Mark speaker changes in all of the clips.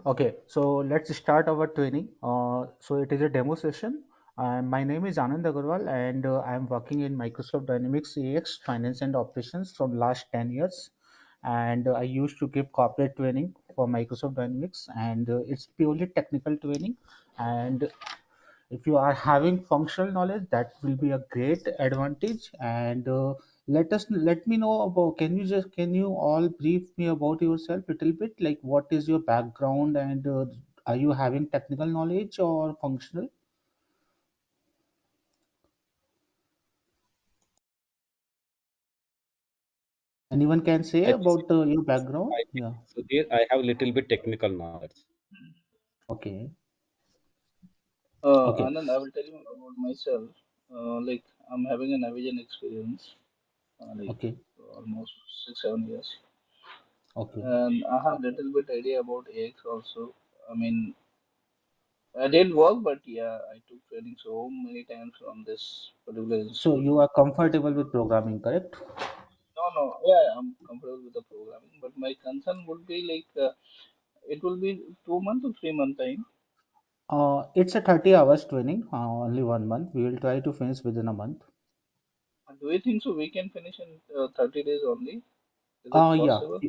Speaker 1: Okay, so let's start our training. So it is a demo session. My name is Anand Agarwal, and I am working in Microsoft Dynamics AX Finance and Operations from last 10 years. And I used to give corporate training for Microsoft Dynamics, and it's purely technical training. And if you are having functional knowledge, that will be a great advantage. And let me know about, can you all brief me about yourself a little bit, like what is your background, and are you having technical knowledge or functional? Anyone can say
Speaker 2: I
Speaker 1: about
Speaker 2: basically,
Speaker 1: your background?
Speaker 2: I,
Speaker 1: Yeah.
Speaker 2: so there I have a little bit technical knowledge.
Speaker 1: Okay. Okay.
Speaker 3: Anand, I will tell you about myself. Like I'm having a navigation experience, like
Speaker 1: Okay.
Speaker 3: almost 6 7 years,
Speaker 1: Okay.
Speaker 3: and I have little bit idea about AX also. I mean, I did work, but yeah, I took training so many times from this particular
Speaker 1: So
Speaker 3: institute.
Speaker 1: you are comfortable with programming, correct?
Speaker 3: No, no, yeah, I'm comfortable with the programming, but my concern would be like it will be 2 months or 3 month time.
Speaker 1: It's a 30 hours training, only 1 month. We will try to finish within a month.
Speaker 3: Do you think so? We can finish in 30 days only? Is it
Speaker 1: Yeah.
Speaker 3: possible?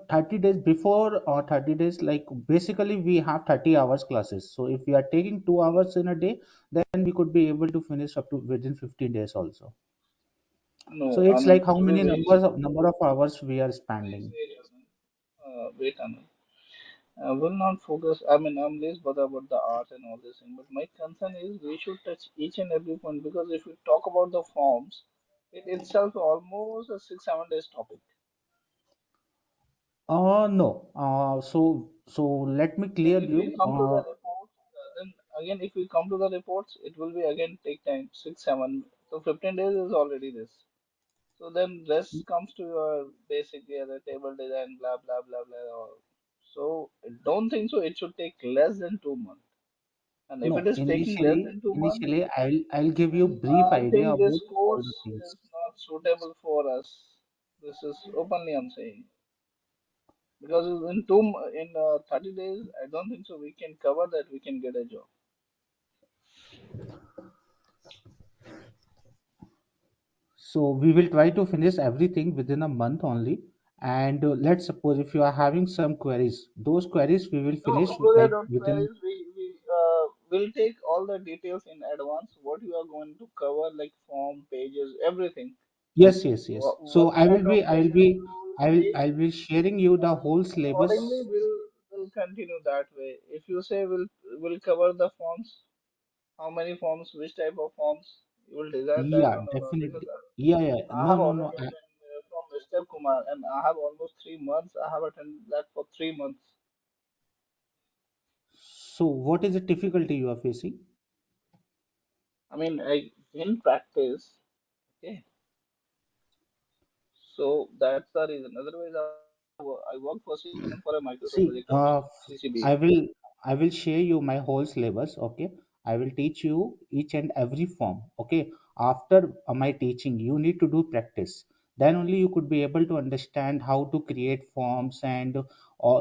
Speaker 1: 30 days before, or 30 days, like basically we have 30 hours classes. So if we are taking 2 hours in a day, then we could be able to finish up to within 15 days also. So
Speaker 3: No,
Speaker 1: it's like
Speaker 3: Anand.
Speaker 1: how
Speaker 3: To be
Speaker 1: many
Speaker 3: very
Speaker 1: number of hours we are
Speaker 3: wait,
Speaker 1: spending.
Speaker 3: wait, Anand. Wait, Anand. I will not focus. I mean, I'm less bothered about the art and all this thing, but my concern is we should touch each and every point because if we talk about the forms, it itself almost a 6 7 days topic.
Speaker 1: No. So let me
Speaker 3: Then
Speaker 1: clear
Speaker 3: if we
Speaker 1: you.
Speaker 3: come to the reports, then again, if we come to the reports, it will be again take time 6 7. So 15 days is already this. So then rest comes to your basic the table design, blah blah blah blah. So I don't think so. It should take less than 2 months. And if it
Speaker 1: No,
Speaker 3: is taking less than 2 months,
Speaker 1: initially I'll give you
Speaker 3: then
Speaker 1: brief
Speaker 3: I
Speaker 1: idea
Speaker 3: think this
Speaker 1: about all the
Speaker 3: course
Speaker 1: things.
Speaker 3: is not suitable for us. This is openly I'm saying because in 30 days, I don't think so. We can cover that. We can get a job.
Speaker 1: So we will try to finish everything within a month only. And let's suppose if you are having some queries, those queries we will
Speaker 3: No,
Speaker 1: finish
Speaker 3: Brother,
Speaker 1: like
Speaker 3: don't
Speaker 1: within.
Speaker 3: worry. We will take all the details in advance. What you are going to cover, like form, pages, everything.
Speaker 1: Yes, yes, yes. So
Speaker 3: What kind of questions you will take.
Speaker 1: I will sharing you the whole
Speaker 3: Accordingly,
Speaker 1: syllabus.
Speaker 3: we'll continue that way. If you say we'll cover the forms, how many forms, which type of forms, you will design that.
Speaker 1: Yeah,
Speaker 3: No, no, no. Because
Speaker 1: definitely. Yeah, yeah.
Speaker 3: I
Speaker 1: No,
Speaker 3: have
Speaker 1: no, no.
Speaker 3: already attended from Mr. Kumar, and I have almost 3 months. I have attended that for 3 months.
Speaker 1: So what is the difficulty you are facing?
Speaker 3: I mean, I in practice. Okay, so that's the reason. Otherwise, I worked for 6 7 for a Microsoft
Speaker 1: See,
Speaker 3: project also, CCBA.
Speaker 1: I will I will share you my whole syllabus. Okay, I will teach you each and every form. Okay, after my teaching, you need to do practice. Then only you could be able to understand how to create forms and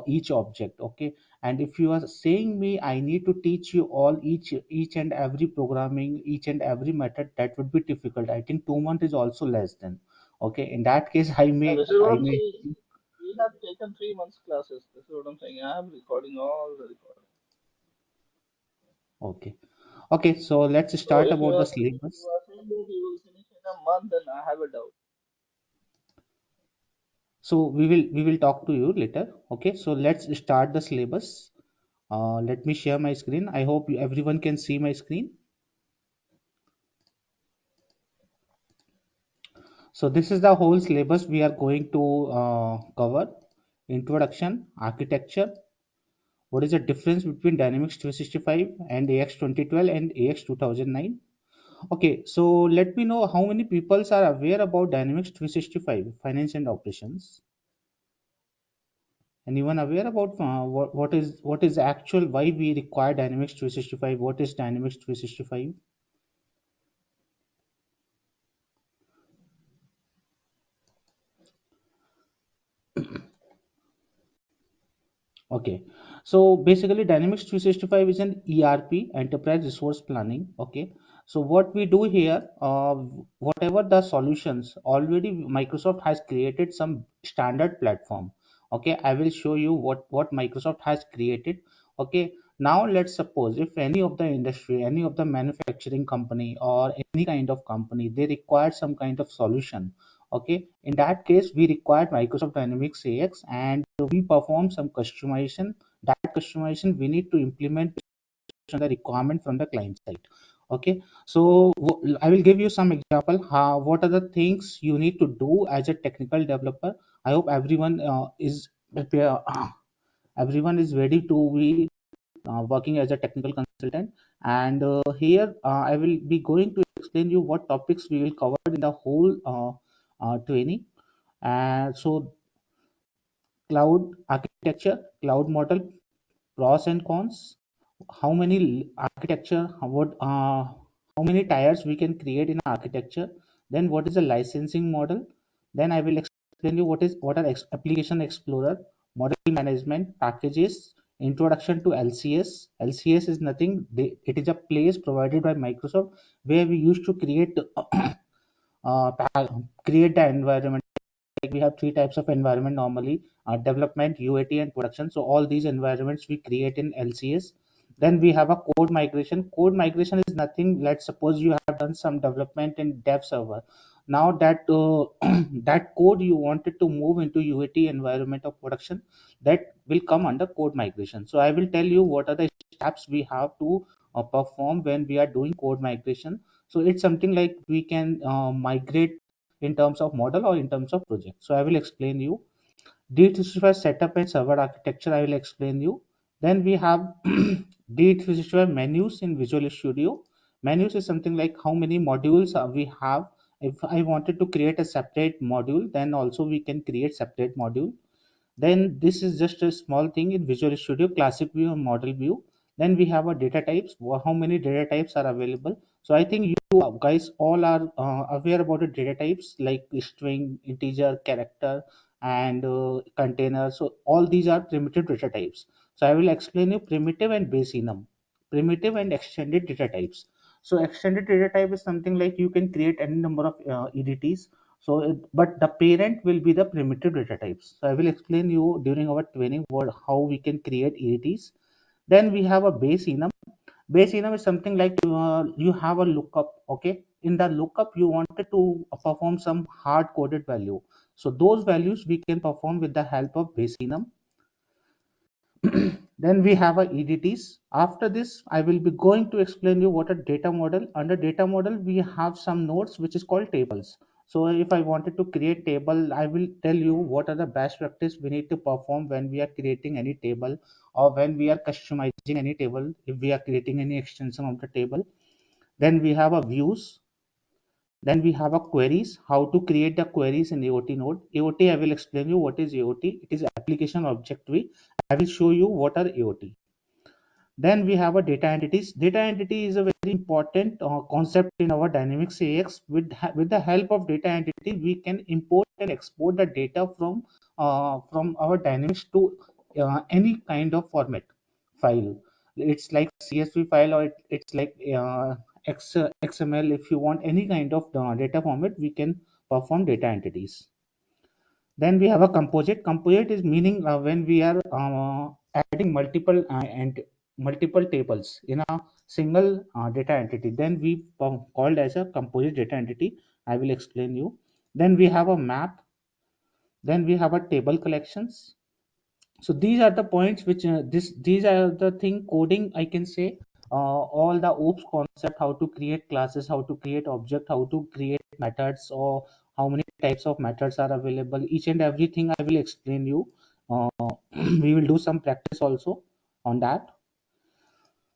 Speaker 1: each object. Okay, and if you are saying me, I need to teach you all each and every programming, each and every method. That would be difficult. I think 2 months is also less than. Okay, in that case,
Speaker 3: Now, this is what
Speaker 1: I
Speaker 3: I'm
Speaker 1: may.
Speaker 3: saying. We have taken 3 months classes. This is what I'm saying. I am recording all the recording.
Speaker 1: Okay. Okay, so let's
Speaker 3: So
Speaker 1: start about the
Speaker 3: if you
Speaker 1: syllabus.
Speaker 3: are saying that you will finish in a month, then I have a doubt.
Speaker 1: So we will talk to you later. Okay, so let's start the syllabus. Let me share my screen. I hope everyone can see my screen. So this is the whole syllabus we are going to cover. Introduction, architecture. What is the difference between Dynamics 365 and AX 2012 and AX 2009? Okay, so let me know how many people are aware about Dynamics 365 finance and operations. Anyone aware about what is actual why we require Dynamics 365? What is Dynamics 365? Okay, so basically Dynamics 365 is an ERP, enterprise resource planning. Okay, so what we do here, whatever the solutions, already Microsoft has created some standard platform. Okay, I will show you what Microsoft has created. Okay, now let's suppose if any of the industry, any of the manufacturing company or any kind of company, they require some kind of solution. Okay, in that case we require Microsoft Dynamics AX, and we perform some customization. That customization we need to implement based on the requirement from the client side. Okay, so I will give you some example how what are the things you need to do as a technical developer. I hope everyone is prepare, everyone is ready to be working as a technical consultant. And here I will be going to explain you what topics we will cover in the whole training. So cloud architecture, cloud model, pros and cons, how many architecture, how many tires we can create in architecture, then what is the licensing model, then I will explain you what are application explorer, model management, packages, introduction to LCS. LCS is nothing, it is a place provided by Microsoft where we used to create create the environment. Like we have three types of environment normally: development, UAT, and production. So all these environments we create in LCS. Then we have a code migration. Code migration is nothing. Let's suppose you have done some development in dev server. Now that that code you wanted to move into UAT environment of production, that will come under code migration. So I will tell you what are the steps we have to perform when we are doing code migration. So it's something like we can migrate in terms of model or in terms of project. So I will explain you. D365 setup and server architecture, I will explain you. Then we have D365 menus in Visual Studio. Menus is something like how many modules we have. If I wanted to create a separate module, then also we can create separate module. Then this is just a small thing in Visual Studio: classic view and model view. Then we have a data types, how many data types are available. So I think you guys all are aware about the data types like string, integer, character, and container. So all these are primitive data types. So I will explain you primitive and base enum, primitive and extended data types. So extended data type is something like you can create any number of edts. So, but the parent will be the primitive data types. So I will explain you during our training how we can create EDTs. Then we have a base enum. Base enum is something like you have a lookup. Okay, in the lookup you wanted to perform some hard coded value. So those values we can perform with the help of base enum. Then we have a EDTs. After this, I will be going to explain you what a data model. Under data model, we have some nodes which is called tables. So if I wanted to create table, I will tell you what are the best practice we need to perform when we are creating any table, or when we are customizing any table, if we are creating any extension of the table. Then we have a views. Then we have a queries, how to create the queries in AOT node. AOT, I will explain you what is AOT. It is application object tree. I will show you what are AOT. Then we have a data entities. Data entity is a very important concept in our Dynamics AX. With the help of data entity, we can import and export the data from our Dynamics to any kind of format file. It's like CSV file, or it's like XML. If you want any kind of data format, we can perform data entities. Then we have a composite. Composite is meaning when we are adding and multiple tables in a single data entity. Then we called as a composite data entity. I will explain you. Then we have a map. Then we have a table collections. So these are the points which these are the thing coding, I can say. All the oops concept: how to create classes, how to create object, how to create methods, or how many types of methods are available, each and everything I will explain you. We will do some practice also on that.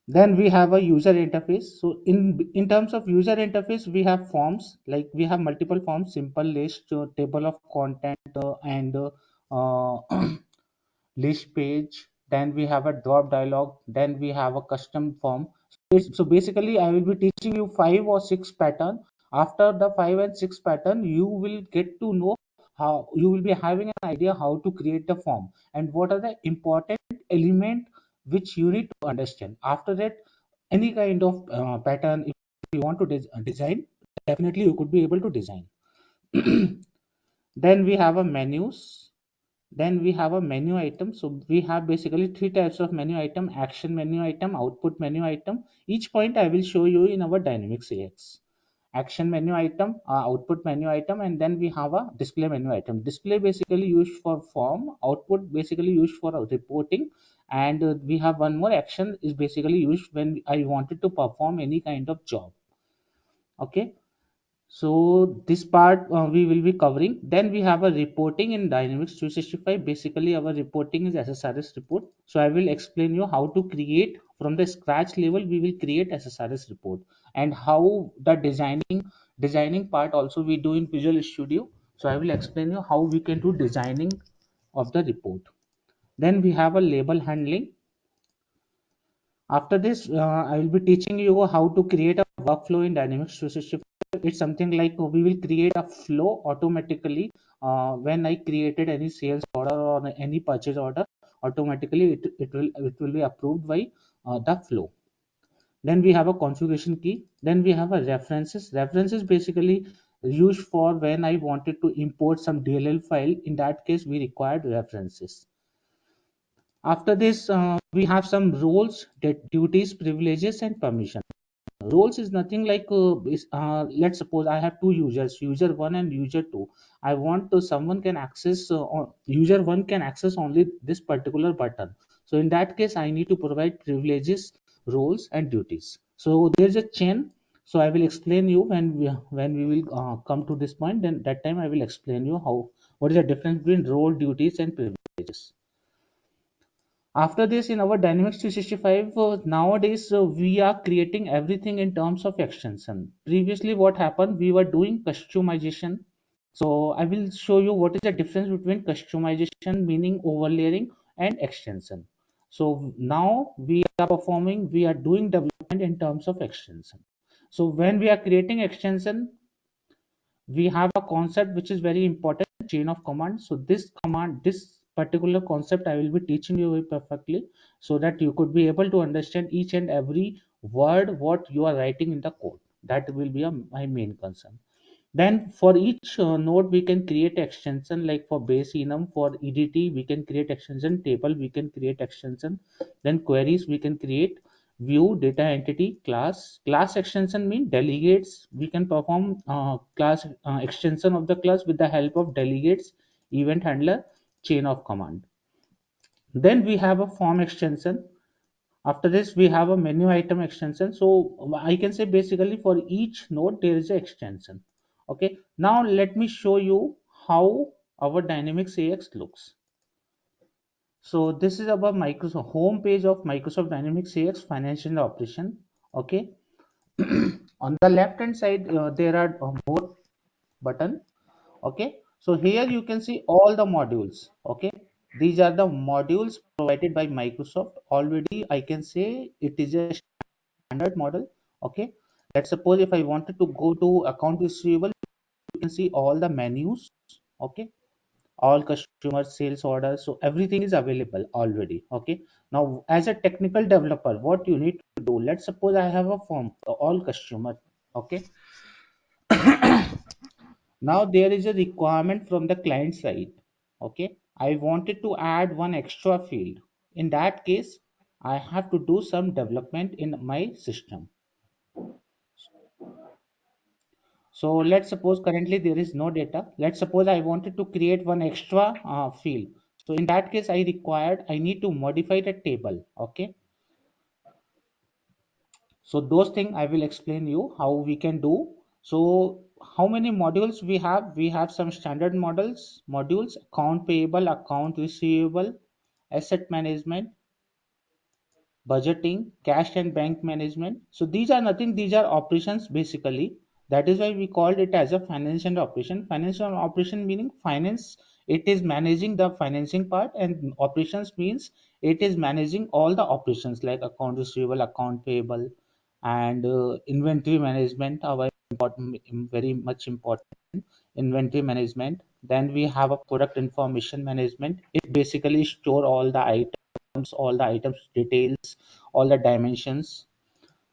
Speaker 1: Then we have a user interface. So in terms of user interface, we have forms, like we have multiple forms: simple, list, table of content, and list page. Then we have a drop dialog. Then we have a custom form. So basically I will be teaching you 5 or 6 pattern. After the 5 and 6 pattern, you will get to know how you will be having an idea how to create the form and what are the important element which you need to understand. After that, any kind of pattern, if you want to design, definitely you could be able to design. Then we have a menus. Then we have a menu item. So we have basically three types of menu item: action menu item, output menu item. Each point I will show you in our Dynamics AX. Action menu item, output menu item, and then we have a display menu item. Display basically used for form, output basically used for reporting, and we have one more: action is basically used when I wanted to perform any kind of job. Okay, so this part we will be covering. Then we have a reporting in Dynamics 365. Basically, our reporting is SSRS report. So I will explain you how to create from the scratch level. We will create SSRS report, and how the designing part also we do in Visual Studio. So I will explain you how we can do designing of the report. Then we have a label handling. After this, I will be teaching you how to create a workflow in Dynamics 365. It's something like we will create a flow automatically. When I created any sales order or any purchase order, automatically it will be approved by the flow. Then we have a configuration key. Then we have a references. References basically used for when I wanted to import some DLL file. In that case, we required references. After this, we have some roles, duties, privileges, and permission. Roles is nothing like let's suppose I have two users, user one and user two. I want to someone can access user one can access only this particular button. So in that case, I need to provide privileges, roles, and duties. So there's a chain. So I will explain you when we will come to this point. Then that time I will explain you how what is the difference between role, duties, and privileges. After this, in our Dynamics 365, nowadays we are creating everything in terms of extension. Previously, what happened? We were doing customization. So I will show you what is the difference between customization, meaning overlaying, and extension. So now we are doing development in terms of extension. So when we are creating extension, we have a concept which is very important: chain of command. So this particular concept I will be teaching you very perfectly, so that you could be able to understand each and every word what you are writing in the code. That will be my main concern. Then for each node we can create extension, like for base enum, for edt we can create extension, table we can create extension, then queries we can create, view, data entity, class extension mean delegates. We can perform class extension of the class with the help of delegates, event handler, chain of command. Then we have a form extension. After this, we have a menu item extension. So I can say basically for each node there is an extension. Okay, now let me show you how our Dynamics AX looks. So this is our Microsoft home page of Microsoft Dynamics AX Financial Operation. Okay, on the left hand side there are more button. Okay, so here you can see all the modules. Okay, these are the modules provided by Microsoft. Already I can say it is a standard model. Okay, let's suppose if I wanted to go to account receivable, you can see all the menus. Okay, all customer sales orders, so everything is available already. Okay, now as a technical developer, what you need to do, let's suppose I have a form all customer. Okay, now there is a requirement from the client side. Okay, I wanted to add one extra field. In that case, I have to do some development in my system. So let's suppose currently there is no data. Let's suppose I wanted to create one extra field. So in that case, I need to modify the table. Okay. So those things I will explain you how we can do. So how many modules we have? We have some standard modules, account payable, account receivable, asset management, budgeting, cash and bank management. So these are nothing, these are operations basically. That is why we called it as a financial operation. Financial operation meaning finance, it is managing the financing part, and operations means it is managing all the operations like account receivable, account payable, and inventory management are very important, very much important. inventory management. Then we have a product information management. It basically store all the items details, all the dimensions.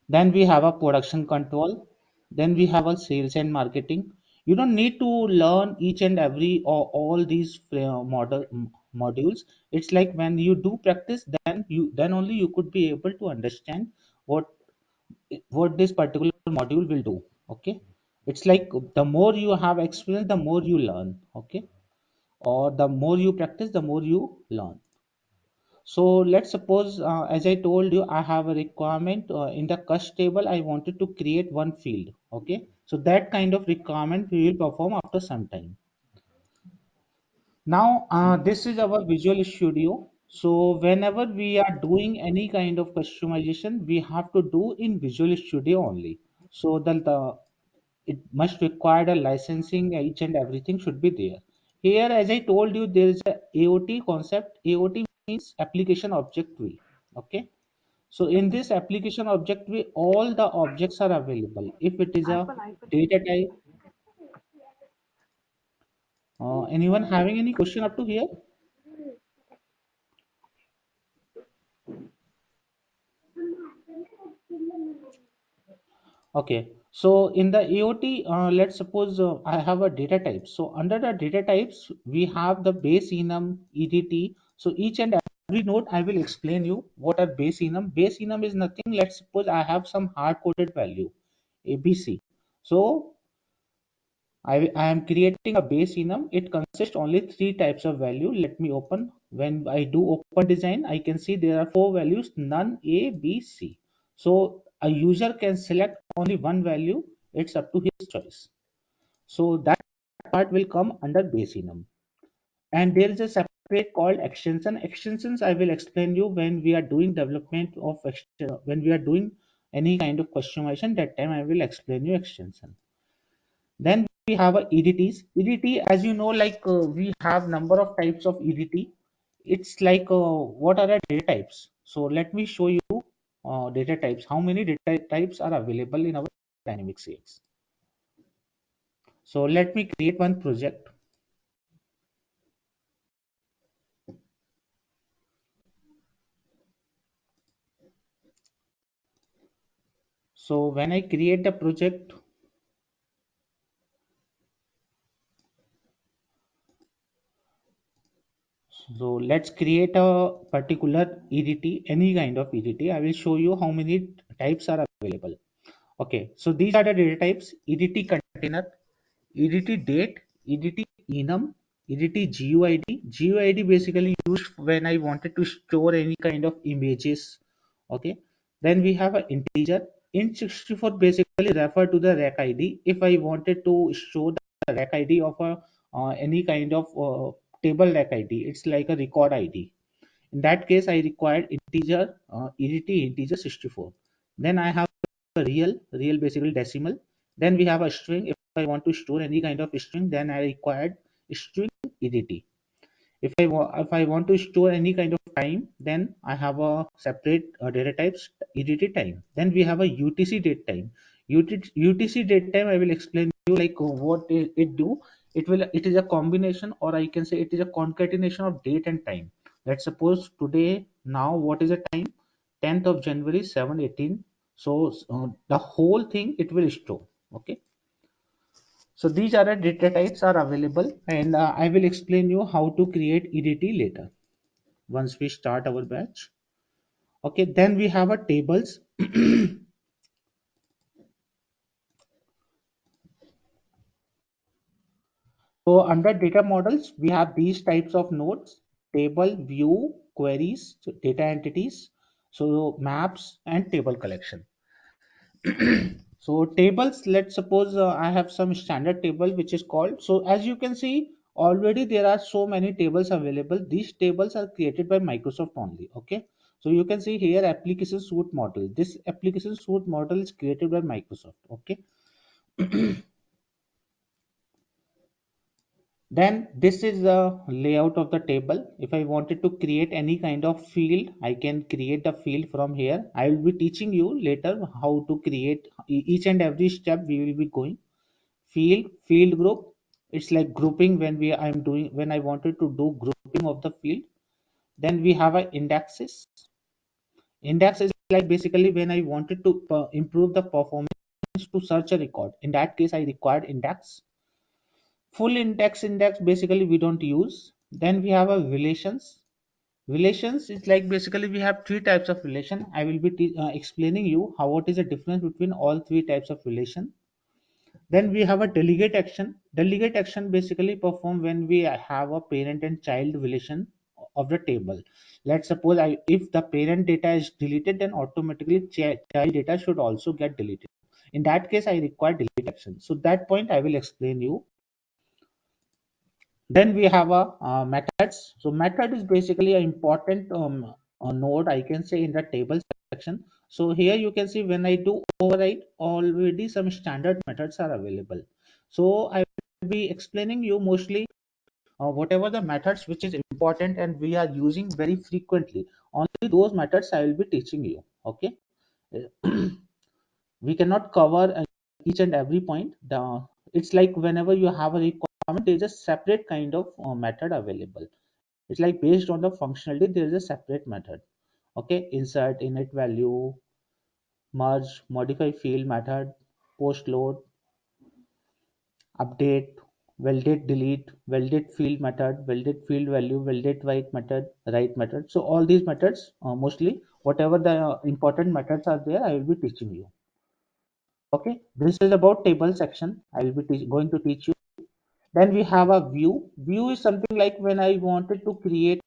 Speaker 1: Then we have a production control. Then we have a sales and marketing. You don't need to learn each and every or all these modules. It's like when you do practice, then only you could be able to understand what what this particular module will do. Okay, it's like the more you have experience, the more you learn. Okay, or the more you practice, the more you learn. So let's suppose, as I told you, I have a requirement in the cost table. I wanted to create one field. Okay, so that kind of requirement we will perform after some time. Now, this is our Visual Studio. So whenever we are doing any kind of customization, we have to do in Visual Studio only. So the it must require a licensing, each and everything should be there. Here, as I told you, there is a AOT concept. AOT means application object tree. Okay. So in this application object tree, all the objects are available. If it is a data type, anyone having any question up to here? Okay, so in the AOT, let's suppose I have a data type. So under the data types, we have the base enum, EDT. So each and every node, I will explain you what are base enum. Base enum is nothing. Let's suppose I have some hard-coded value, ABC. So I am creating a base enum. It consists only three types of value. Let me open. When I do open design, I can see there are four values, none, A, B, C. So a user can select only one value. It's up to his choice. So that part will come under base enum. And there is a separate called extension. Extensions I will explain you when we are doing development of when we are doing any kind of customization. That time I will explain you extension. Then we have a EDTs. EDT, as you know, like we have number of types of EDT. It's like what are the data types? So let me show you data types. How many data types are available in our Dynamics CX? So let me create one project. So when I create the project, so let's create a particular EDT, any kind of EDT. I will show you how many types are available. Okay, so these are the data types: EDT container, EDT date, EDT enum, EDT GUID. GUID basically used when I wanted to store any kind of images. Okay, then we have an integer. Int64 basically refer to the rack ID. If I wanted to store the rack ID of a any kind of table rack ID, it's like a record ID. In that case, I required integer, EDT integer 64. Then I have a real basically decimal. Then we have a string. If I want to store any kind of string, then I required string EDT. If I want to store any kind of time, then I have a separate data types EDT time. Then we have a UTC date time. UTC date time I will explain you like what it do. It is a combination, or I can say it is a concatenation of date and time. Let's suppose today now what is the time? 10th of January 7:18. So the whole thing it will store. Okay. So these are the data types are available, and I will explain you how to create EDT later once we start our batch. Okay, then we have a tables. So under data models, we have these types of nodes: table, view, queries, so data entities, so maps and table collection. So tables, let's suppose I have some standard table which is called. So as you can see, already there are so many tables available. These tables are created by Microsoft only. Okay. So you can see here application suite model. This application suite model is created by Microsoft. Okay. Then this is the layout of the table. If I wanted to create any kind of field, I can create the field from here. I will be teaching you later how to create each and every step we will be going. Field group. It's like grouping when I wanted to do grouping of the field. Then we have a indexes. Index is like basically when I wanted to improve the performance to search a record. In that case, I required index. Full index basically we don't use. Then we have a relations. Relations is like basically we have three types of relation. I will be explaining you how what is the difference between all three types of relation. Then we have a delegate action. Delegate action basically perform when we have a parent and child relation of the table. Let's suppose if the parent data is deleted, then automatically child data should also get deleted. In that case, I require delete action. So that point I will explain you. Then we have a methods. So method is basically an important node, I can say, in the table section. So here you can see when I do override, already some standard methods are available. So I will be explaining you mostly whatever the methods which is important and we are using very frequently. Only those methods I will be teaching you. Okay. We cannot cover each and every point. It's like whenever you have a requirement, there's a separate kind of method available. It's like based on the functionality, there is a separate method. Okay, insert, init value, merge, modify field method, post load, update, validate delete, validate field method, validate field value, validate write method. So all these methods, mostly whatever the important methods are there, I will be teaching you. Okay, this is about table section. I will be going to teach you. Then we have a view. View is something like when I wanted to create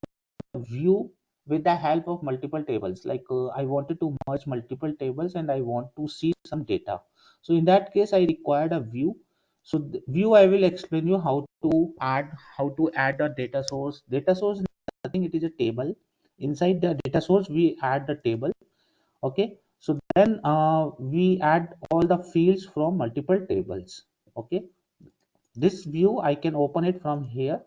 Speaker 1: a view with the help of multiple tables. Like I wanted to merge multiple tables and I want to see some data. So in that case, I required a view. So the view, I will explain you how to add a data source. Data source, I think it is a table. Inside the data source, we add the table. Okay, so then we add all the fields from multiple tables. Okay, this view I can open it from here.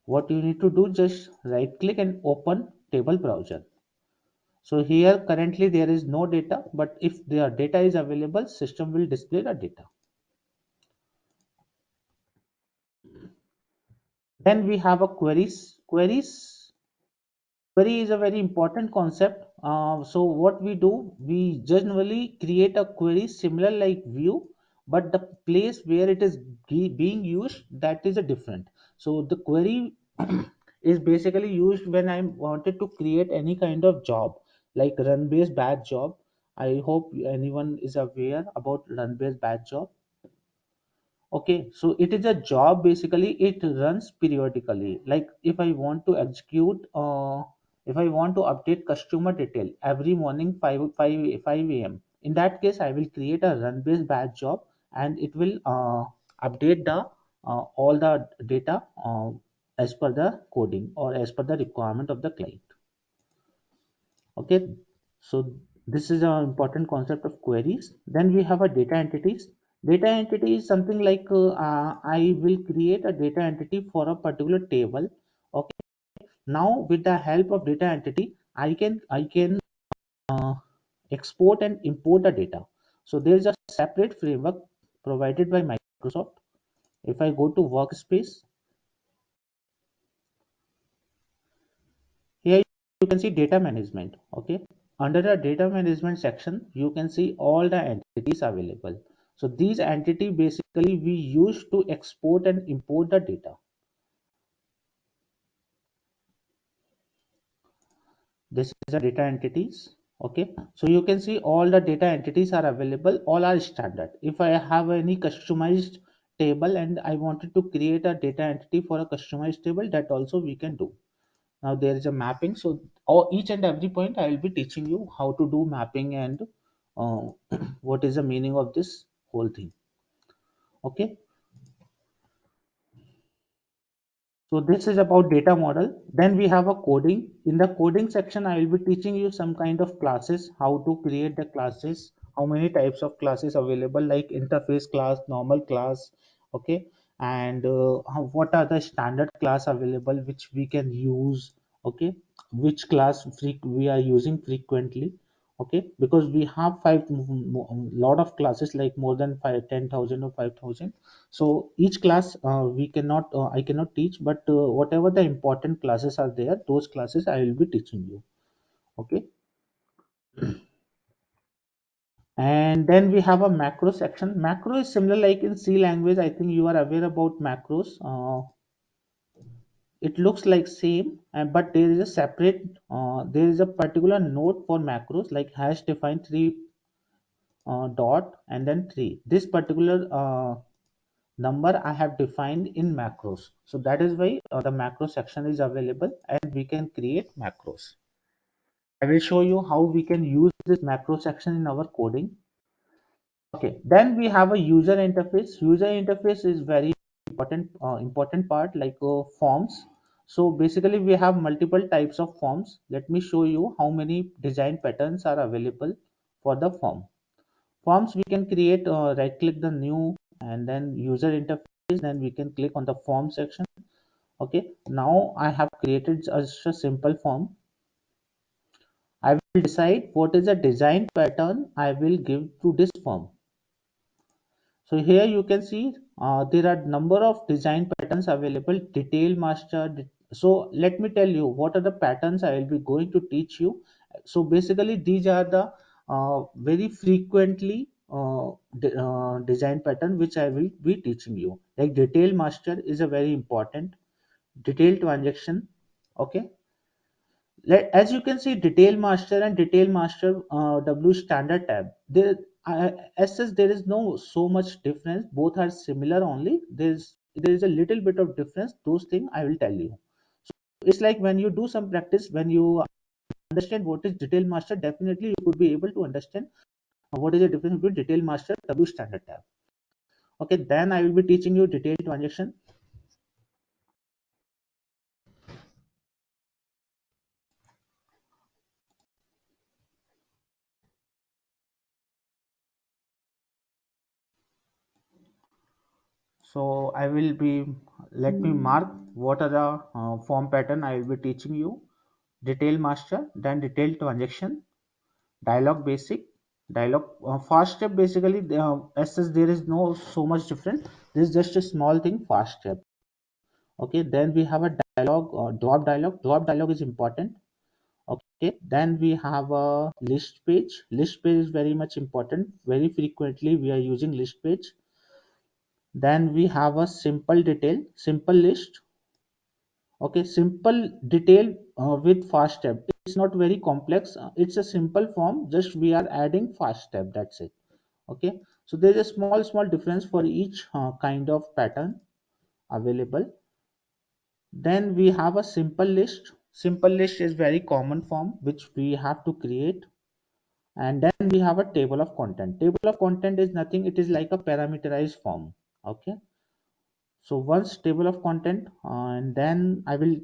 Speaker 1: What you need to do, just right click and open table browser. So here currently there is no data, but if the data is available, system will display the data. Then we have a query is a very important concept. So what we do, we generally create a query similar like view, but the place where it is being used, that is a different. So the query is basically used when I wanted to create any kind of job, like run based batch job. I hope anyone is aware about run based batch job. Okay, so it is a job basically, it runs periodically. Like if I want to update customer detail every morning 5 a.m. In that case, I will create a run based batch job and it will update the all the data as per the coding or as per the requirement of the client. Okay, so this is an important concept of queries. Then we have a data entities. Data entity is something like I will create a data entity for a particular table. Okay, now with the help of data entity, I can uh, export and import the data. So there is a separate framework provided by Microsoft. If I go to workspace, here you can see data management. Okay, under the data management section, you can see all the entities available. So these entity basically we use to export and import the data. This is the data entities. Okay, so you can see all the data entities are available. All are standard. If I have any customized table and I wanted to create a data entity for a customized table, that also we can do. Now there is a mapping. So each and every point I will be teaching you how to do mapping and uh, what is the meaning of this whole thing. Okay, so this is about data model. Then we have a coding. In the coding section, I will be teaching you some kind of classes, how to create the classes, how many types of classes available, like interface class, normal class. Okay, and what are the standard class available which we can use. Okay, which class we are using frequently. Okay, because we have lot of classes, like more than 10,000 or 5,000. So each class, we cannot I cannot teach, but whatever the important classes are there, those classes I will be teaching you. Okay, and then we have a macro section. Macro is similar like in C language. I think you are aware about macros. It looks like same, but there is a separate, there is a particular node for macros, like hash define three dot and then three. This particular number I have defined in macros. So that is why the macro section is available, and we can create macros. I will show you how we can use this macro section in our coding. Okay, then we have a user interface. User interface is very important part, like forms. So basically we have multiple types of forms. Let me show you how many design patterns are available for the form. Forms we can create, right click the new and then user interface, then we can click on the form section. Okay, now I have created just a simple form. I will decide what is the design pattern I will give to this form. So here you can see there are number of design patterns available. Detail master. So let me tell you what are the patterns I will be going to teach you. So basically these are the very frequently design pattern which I will be teaching you. Like detail master is a very important. Detail transaction. Okay, as you can see, detail master and detail master w standard tab, there as such there is no so much difference, both are similar, only there is a little bit of difference. Those things I will tell you. It's like when you do some practice, when you understand what is detail master, definitely you could be able to understand what is the difference between detail master and w standard tab. Okay, then I will be teaching you detail transaction. So I will be, let me mark what are the form pattern I will be teaching you. Detail master, then detail transaction, dialog basic, dialog fast step. Basically, as such, there is no so much difference. This is just a small thing, fast step. Okay, then we have a dialog, drop dialog. Drop dialog is important. Okay, then we have a list page. List page is very much important. Very frequently, we are using list page. Then we have a simple detail, simple list. Okay, simple detail with fast step. It's not very complex. It's a simple form. Just we are adding fast step. That's it. Okay. So there is a small difference for each kind of pattern available. Then we have a simple list. Simple list is very common form which we have to create. And then we have a table of content. Table of content is nothing. It is like a parameterized form. Okay. So once table of content, and then I will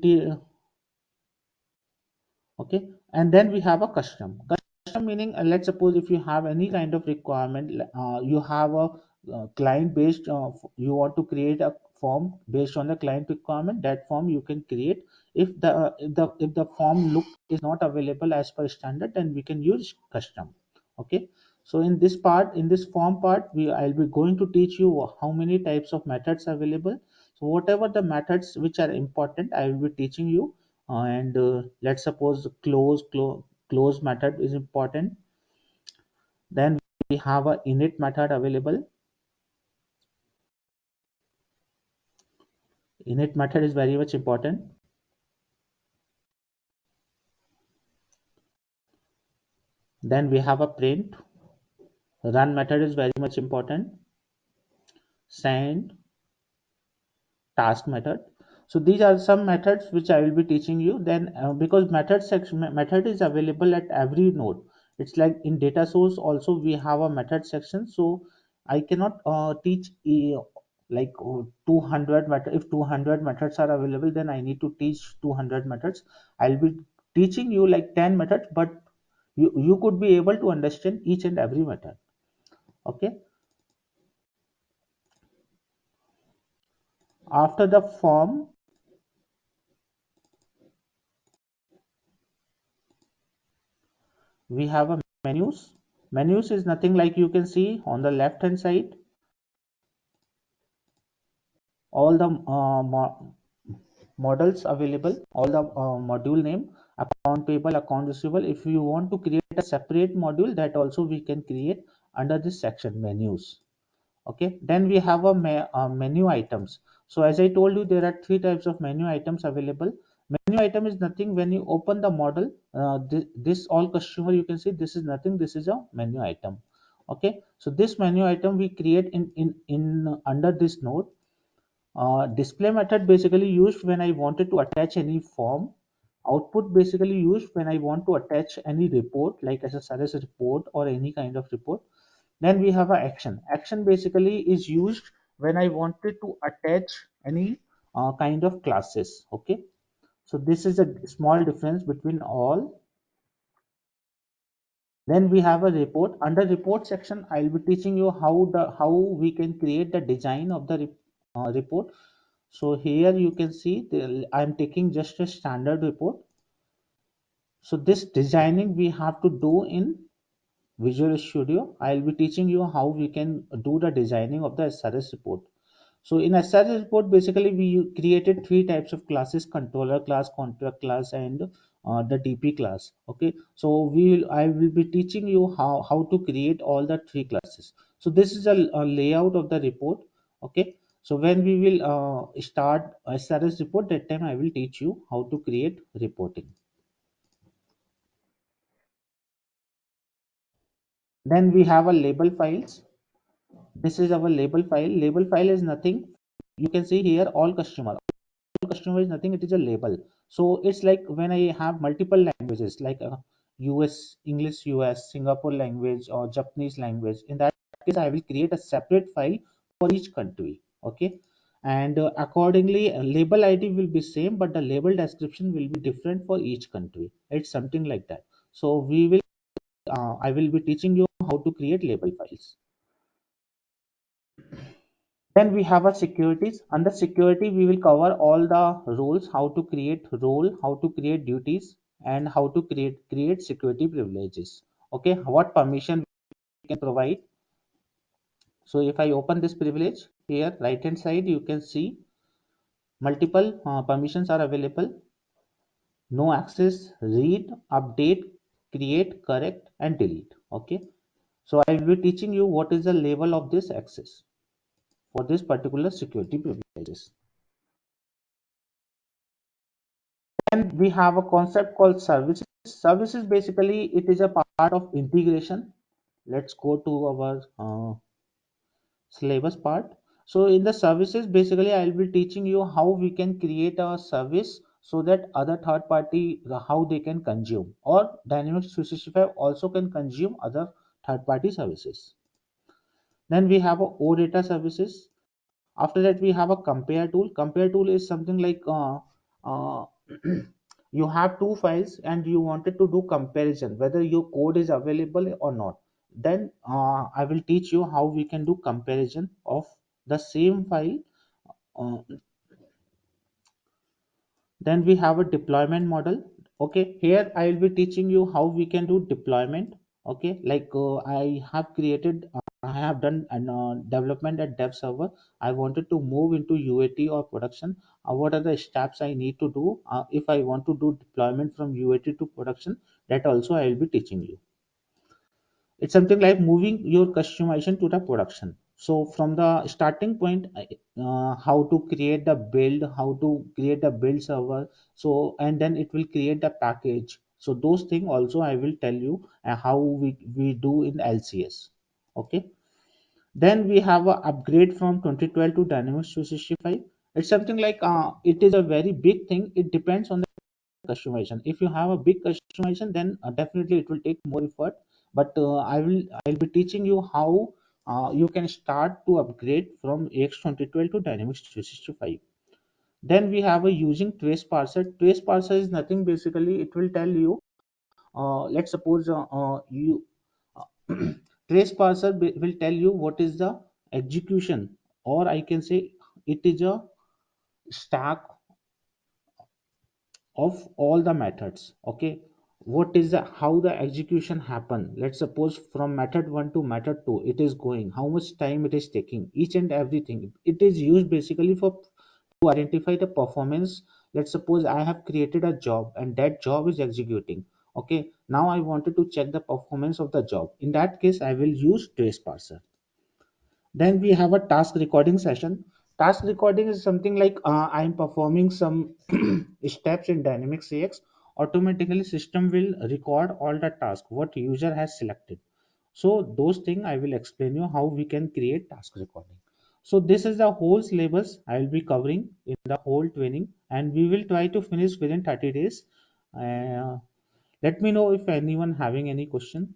Speaker 1: okay, and then we have a custom meaning, let's suppose if you have any kind of requirement, you have a client based, you want to create a form based on the client requirement. That form you can create. If the form look is not available as per standard, then we can use custom. Okay, so in this part, in this form part, I'll be going to teach you how many types of methods available. So whatever the methods which are important, I will be teaching you. And let's suppose close method is important. Then we have a init method available. Init method is very much important. Then we have a print. Run method is very much important. Send, task method. So these are some methods which I will be teaching you. Then because method is available at every node. It's like in data source also we have a method section. So I cannot teach like 200 method. If 200 methods are available, then I need to teach 200 methods. I'll be teaching you like 10 methods, but you could be able to understand each and every method. Okay, after the form we have a Menus is nothing like you can see on the left hand side, all the models available, all the module name, account payable, account receivable. If you want to create a separate module, that also we can create under this section menus. Okay, then we have a menu items. So as I told you, there are three types of menu items available. Menu item is nothing when you open the model, this all customer, you can see this is nothing, this is a menu item. Okay, so this menu item we create in under this node. Display method basically used when I wanted to attach any form. Output basically used when I want to attach any report like SSRS report or any kind of report. Then we have a action. Action basically is used when I wanted to attach any kind of classes. Okay, so this is a small difference between all. Then we have a report. Under report section, I'll be teaching you how we can create the design of the report. So here you can see I'm taking just a standard report. So this designing we have to do in Visual Studio. I'll be teaching you how we can do the designing of the SRS report. So in SRS report, basically we created three types of classes: controller class, contract class, and the DP class. Okay, so I will be teaching you how to create all the three classes. So this is a layout of the report. Okay, so when we will start SRS report, that time I will teach you how to create reporting. Then we have a label files. This is our label file. Label file is nothing, you can see here all customer is nothing, it is a label. So it's like when I have multiple languages like US English, US Singapore language, or Japanese language. In that case, I will create a separate file for each country. Okay, and accordingly label ID will be same, but the label description will be different for each country. It's something like that. So we will I will be teaching you how to create label files. Then we have a securities. Under security, we will cover all the roles, how to create role, how to create duties, and how to create security privileges. Okay, what permission we can provide. So if I open this privilege here, right hand side, you can see multiple permissions are available. No access, read, update, create, correct, and delete. Okay, so I will be teaching you what is the level of this access for this particular security privileges. Then we have a concept called services. Services basically it is a part of integration. Let's go to our syllabus part. So in the services, basically I will be teaching you how we can create a service so that other third party how they can consume, or Dynamics 365 also can consume other third party services. Then we have a OData services. After that we have a compare tool is something like uh, you have two files and you wanted to do comparison whether your code is available or not. Then I will teach you how we can do comparison of the same file. uh, then we have a deployment model. Okay, here I will be teaching you how we can do deployment. Okay, like I have created I have done an development at dev server. I wanted to move into UAT or production. What are the steps I need to do if I want to do deployment from UAT to production? That also I will be teaching you. It's something like moving your customization to the production. So from the starting point, how to create the build, how to create the build server, so and then it will create the package. So those things also I will tell you how we do in LCS. Okay, then we have a upgrade from 2012 to Dynamics 365. It's something like it is a very big thing. It depends on customization. If you have a big customization, then definitely it will take more effort. But I'll be teaching you how you can start to upgrade from AX2012 to Dynamics 365. Then we have a using trace parser. Trace parser is nothing, basically it will tell you let's suppose you trace parser will tell you what is the execution, or I can say it is a stack of all the methods. Okay, what is the how the execution happen. Let's suppose from method 1 to method 2 it is going, how much time it is taking, each and everything. It is used basically for to identify the performance. Let's suppose I have created a job and that job is executing. Okay, now I wanted to check the performance of the job. In that case I will use trace parser. Then we have a task recording session. Task recording is something like I'm performing some steps in Dynamics AX. Automatically, system will record all the tasks what user has selected. So those things I will explain you how we can create task recording. So this is the whole syllabus I will be covering in the whole training, and we will try to finish within 30 days. Uh, Let me know if anyone having any question.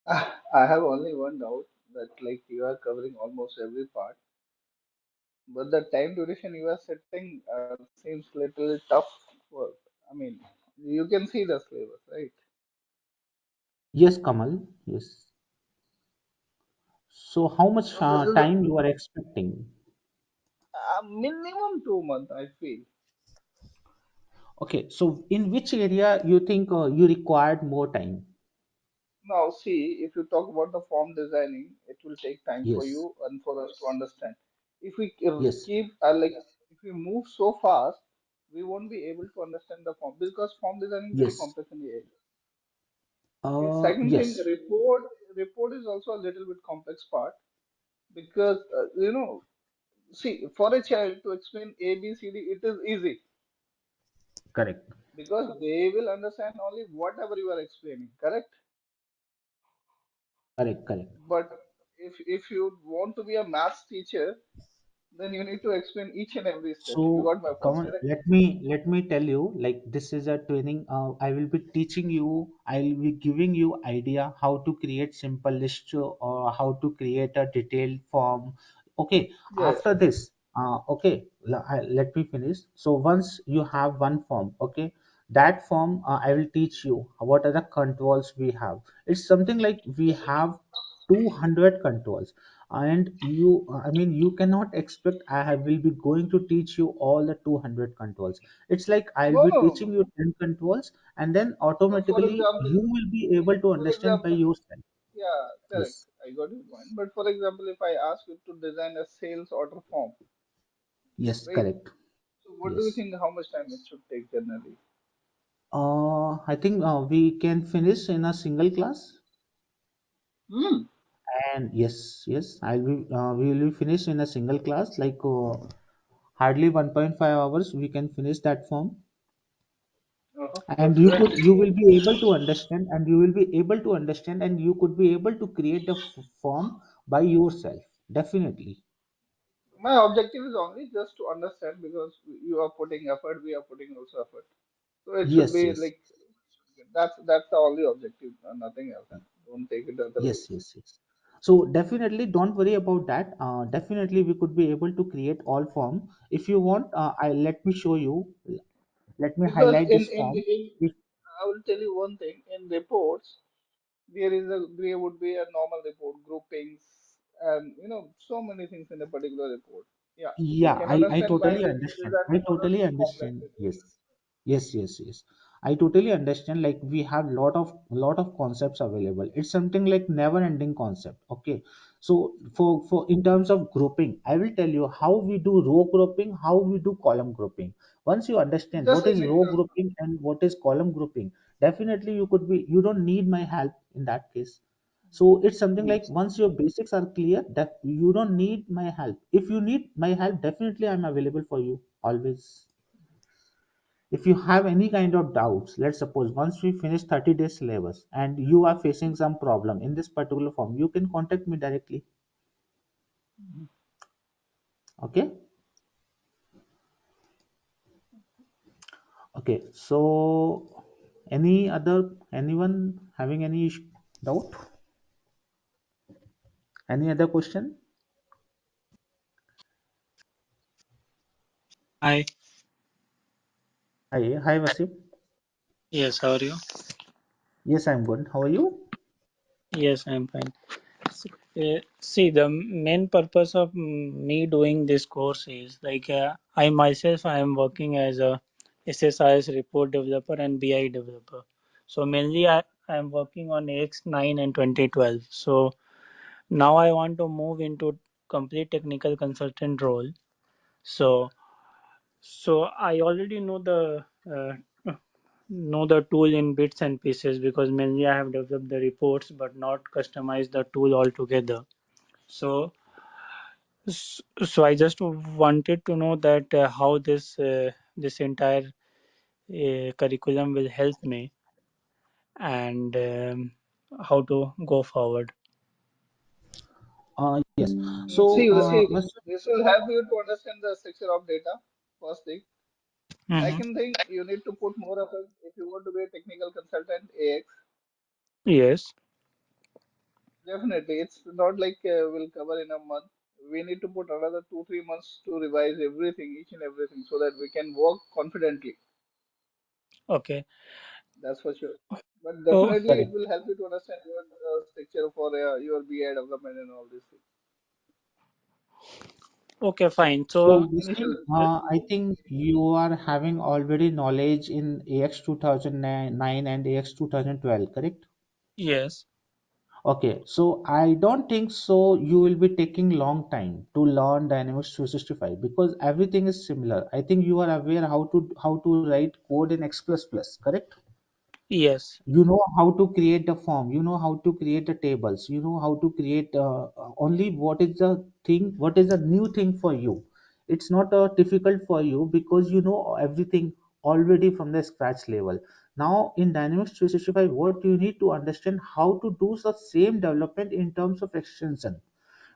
Speaker 3: I have only one doubt that like you are covering almost every part, but the time duration you are setting seems little tough for. I mean, you can see the syllabus, right?
Speaker 1: Yes, Kamal. Yes. So how much
Speaker 3: So this is
Speaker 1: time you are expecting?
Speaker 3: a minimum 2 months, I feel.
Speaker 1: Okay, so in which area you think you required more time?
Speaker 3: Now, see, if you talk about the form designing, it will take time for
Speaker 1: Yes,
Speaker 3: you and for us to understand. If we
Speaker 1: yes,
Speaker 3: keep like if we move so fast, we won't be able to understand the form because form designing is very
Speaker 1: yes.
Speaker 3: complex in the AI. Okay, second thing,
Speaker 1: Yes,
Speaker 3: report is also a little bit complex part because see, for a child to explain A, B, C, D, it is easy
Speaker 1: correct,
Speaker 3: because they will understand only whatever you are explaining, correct?
Speaker 1: correct, correct.
Speaker 3: But if you want to be a maths teacher, then you need to explain each and every step. You
Speaker 1: So,
Speaker 3: got my
Speaker 1: come
Speaker 3: point,
Speaker 1: on,
Speaker 3: correct?
Speaker 1: let me tell you, like this is a training. I will be teaching you. I will be giving you idea how to create simple list or how to create a detailed form. Okay,
Speaker 3: Yes.
Speaker 1: after this, okay, let me finish. So once you have one form, okay, that form I will teach you what are the controls we have. It's something like we have 200 controls, and you I mean you cannot expect will be going to teach you all the 200 controls. It's like I'll
Speaker 3: No,
Speaker 1: be
Speaker 3: no, no,
Speaker 1: teaching
Speaker 3: no.
Speaker 1: you 10 controls, and then
Speaker 3: No, for
Speaker 1: automatically
Speaker 3: example,
Speaker 1: you will be able to
Speaker 3: for
Speaker 1: understand by
Speaker 3: example,
Speaker 1: yourself.
Speaker 3: yeah, correct.
Speaker 1: Yes,
Speaker 3: I got your point. But for example, if I ask you to design a sales order form,
Speaker 1: yes,
Speaker 3: right?
Speaker 1: correct.
Speaker 3: So what do you
Speaker 1: Yes,
Speaker 3: think how much time it should take generally?
Speaker 1: I think we can finish in a single class.
Speaker 3: Hmm.
Speaker 1: And yes, yes, we will be finished in a single class, like hardly 1.5 hours we can finish that form. And
Speaker 3: That's great.
Speaker 1: you will be able to understand, and you will be able to understand, and you could be able to create the form by yourself, definitely.
Speaker 3: My objective is only just to understand because you are putting effort, we are putting also effort. So it should
Speaker 1: Yes,
Speaker 3: be
Speaker 1: yes,
Speaker 3: like that's the only objective, nothing else. And don't take it other
Speaker 1: yes,
Speaker 3: ways.
Speaker 1: yes, yes. So definitely don't worry about that. Definitely we could be able to create all form. If you want, I let me show you. Let me
Speaker 3: Because
Speaker 1: highlight this form. If,
Speaker 3: I will tell you one thing in reports there would be a normal report groupings and so many things in a particular report. Yeah, we
Speaker 1: yeah,
Speaker 3: can
Speaker 1: I
Speaker 3: understand why
Speaker 1: totally
Speaker 3: they should
Speaker 1: understand.
Speaker 3: design
Speaker 1: I
Speaker 3: it for a
Speaker 1: totally
Speaker 3: complex
Speaker 1: understand.
Speaker 3: report.
Speaker 1: Yes. Yes, yes, yes. I totally understand. Like we have lot of concepts available. It's something like never ending concept. Okay. So for in terms of grouping, I will tell you how we do row grouping, how we do column grouping. Once you understand
Speaker 3: Just
Speaker 1: what
Speaker 3: an
Speaker 1: is row
Speaker 3: example.
Speaker 1: grouping and what is column grouping, definitely you don't need my help in that case. So it's something
Speaker 3: Hmm.
Speaker 1: like once your basics are clear, that you don't need my help. If you need my help, definitely I'm available for you always. If you have any kind of doubts, let's suppose once we finish 30 days syllabus and you are facing some problem in this particular form, you can contact me directly. Okay. Okay, so anyone having any doubt, any other question?
Speaker 4: Hi.
Speaker 1: Hi Vasif.
Speaker 4: Yes, how are you?
Speaker 1: Yes, I'm good. How are you?
Speaker 4: Yes, I'm fine. See, the main purpose of me doing this course is like I myself I am working as a SSIS report developer and BI developer. So mainly I am working on AX9 and 2012. So now I want to move into complete technical consultant role. So so I already know the tool in bits and pieces because mainly I have developed the reports but not customized the tool altogether. So so I just wanted to know that how this entire curriculum will help me and how to go forward.
Speaker 1: Yes. So,
Speaker 3: See,
Speaker 1: Mr.
Speaker 3: this will help you to understand the structure of data. First thing,
Speaker 4: Hmm.
Speaker 3: second thing, you need to put more effort if you want to be a technical consultant. AX,
Speaker 4: Yes.
Speaker 3: definitely, it's not like we'll cover in a month. We need to put another 2 3 months to revise everything, each and everything, so that we can work confidently.
Speaker 4: Okay.
Speaker 3: That's for sure. But
Speaker 4: Oh,
Speaker 3: definitely, it
Speaker 1: Correct.
Speaker 3: will help you to understand your structure for your BI development and all these things.
Speaker 4: okay, fine.
Speaker 1: So,
Speaker 3: Initial.
Speaker 1: Wasim, I think you are having already knowledge in AX 2009 and AX 2012, correct?
Speaker 4: Yes.
Speaker 1: Okay, so I don't think so you will be taking long time to learn Dynamics 365 because everything is similar. I think you are aware how to write code in X++, correct?
Speaker 4: Yes.
Speaker 1: You know how to create the form, you know how to create the tables, you know how to create only what is the thing, what is the new thing for you. It's not difficult for you because you know everything already from the scratch level. Now in Dynamics 365 what you need to understand how to do the same development in terms of extension,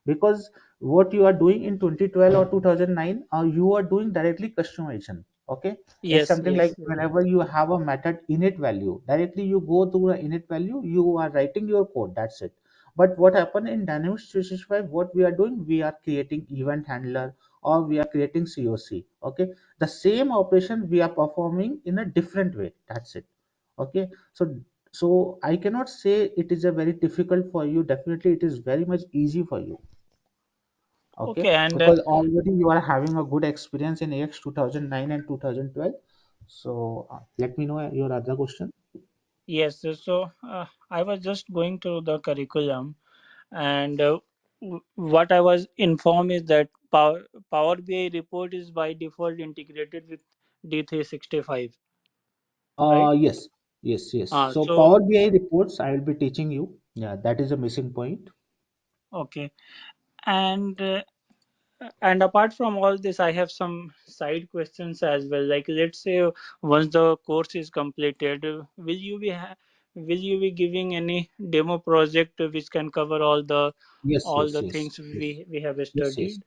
Speaker 1: because what you are doing in 2012 or 2009 you are doing directly customization. Okay, it's
Speaker 4: Yes.
Speaker 1: something like
Speaker 4: Yes.
Speaker 1: whenever you have a method init value, directly you go to the init value, you are writing your code, that's it. But what happened in Dynamics 365, what we are doing, we are creating event handler or we are creating COC. Okay, the same operation we are performing in a different way, that's it. Okay, so I cannot say it is a very difficult for you, definitely it is very much easy for you. Okay,
Speaker 4: Okay. And
Speaker 1: because already you are having a good experience in AX 2009 and 2012. So let me know your other question.
Speaker 4: yes. So I was just going through the curriculum, and what I was informed is that Power BI report is by default integrated with D365, right?
Speaker 1: Yes, yes. So
Speaker 4: So
Speaker 1: Power BI reports I will be teaching you. Yeah, that is a missing point.
Speaker 4: okay, and apart from all this, I have some side questions as well. Like, let's say once the course is completed, will you be giving any demo project which can cover
Speaker 1: Yes,
Speaker 4: all
Speaker 1: yes,
Speaker 4: the
Speaker 1: yes,
Speaker 4: things
Speaker 1: yes,
Speaker 4: we have
Speaker 1: yes.
Speaker 4: studied?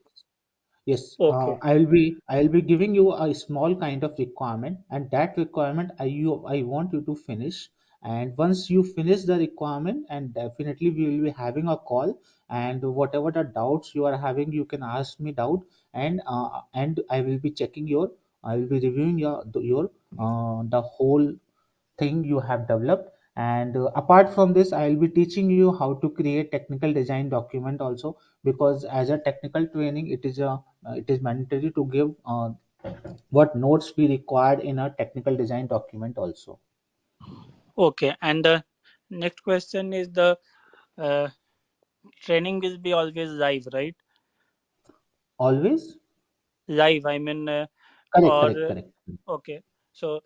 Speaker 1: Yes,
Speaker 4: Okay,
Speaker 1: I'll be giving you a small kind of requirement, and that requirement I want you to finish. And once you finish the requirement, and definitely we will be having a call. And whatever the doubts you are having, you can ask me doubt, and I will be checking I will be reviewing your the whole thing you have developed. And apart from this, I will be teaching you how to create technical design document also, because as a technical training it is mandatory to give what notes we required in a technical design document also.
Speaker 4: okay. And the next question is the uh, training will be always live, right?
Speaker 1: Always.
Speaker 4: Live, I mean,
Speaker 1: Correct,
Speaker 4: or
Speaker 1: correct, correct.
Speaker 4: okay. So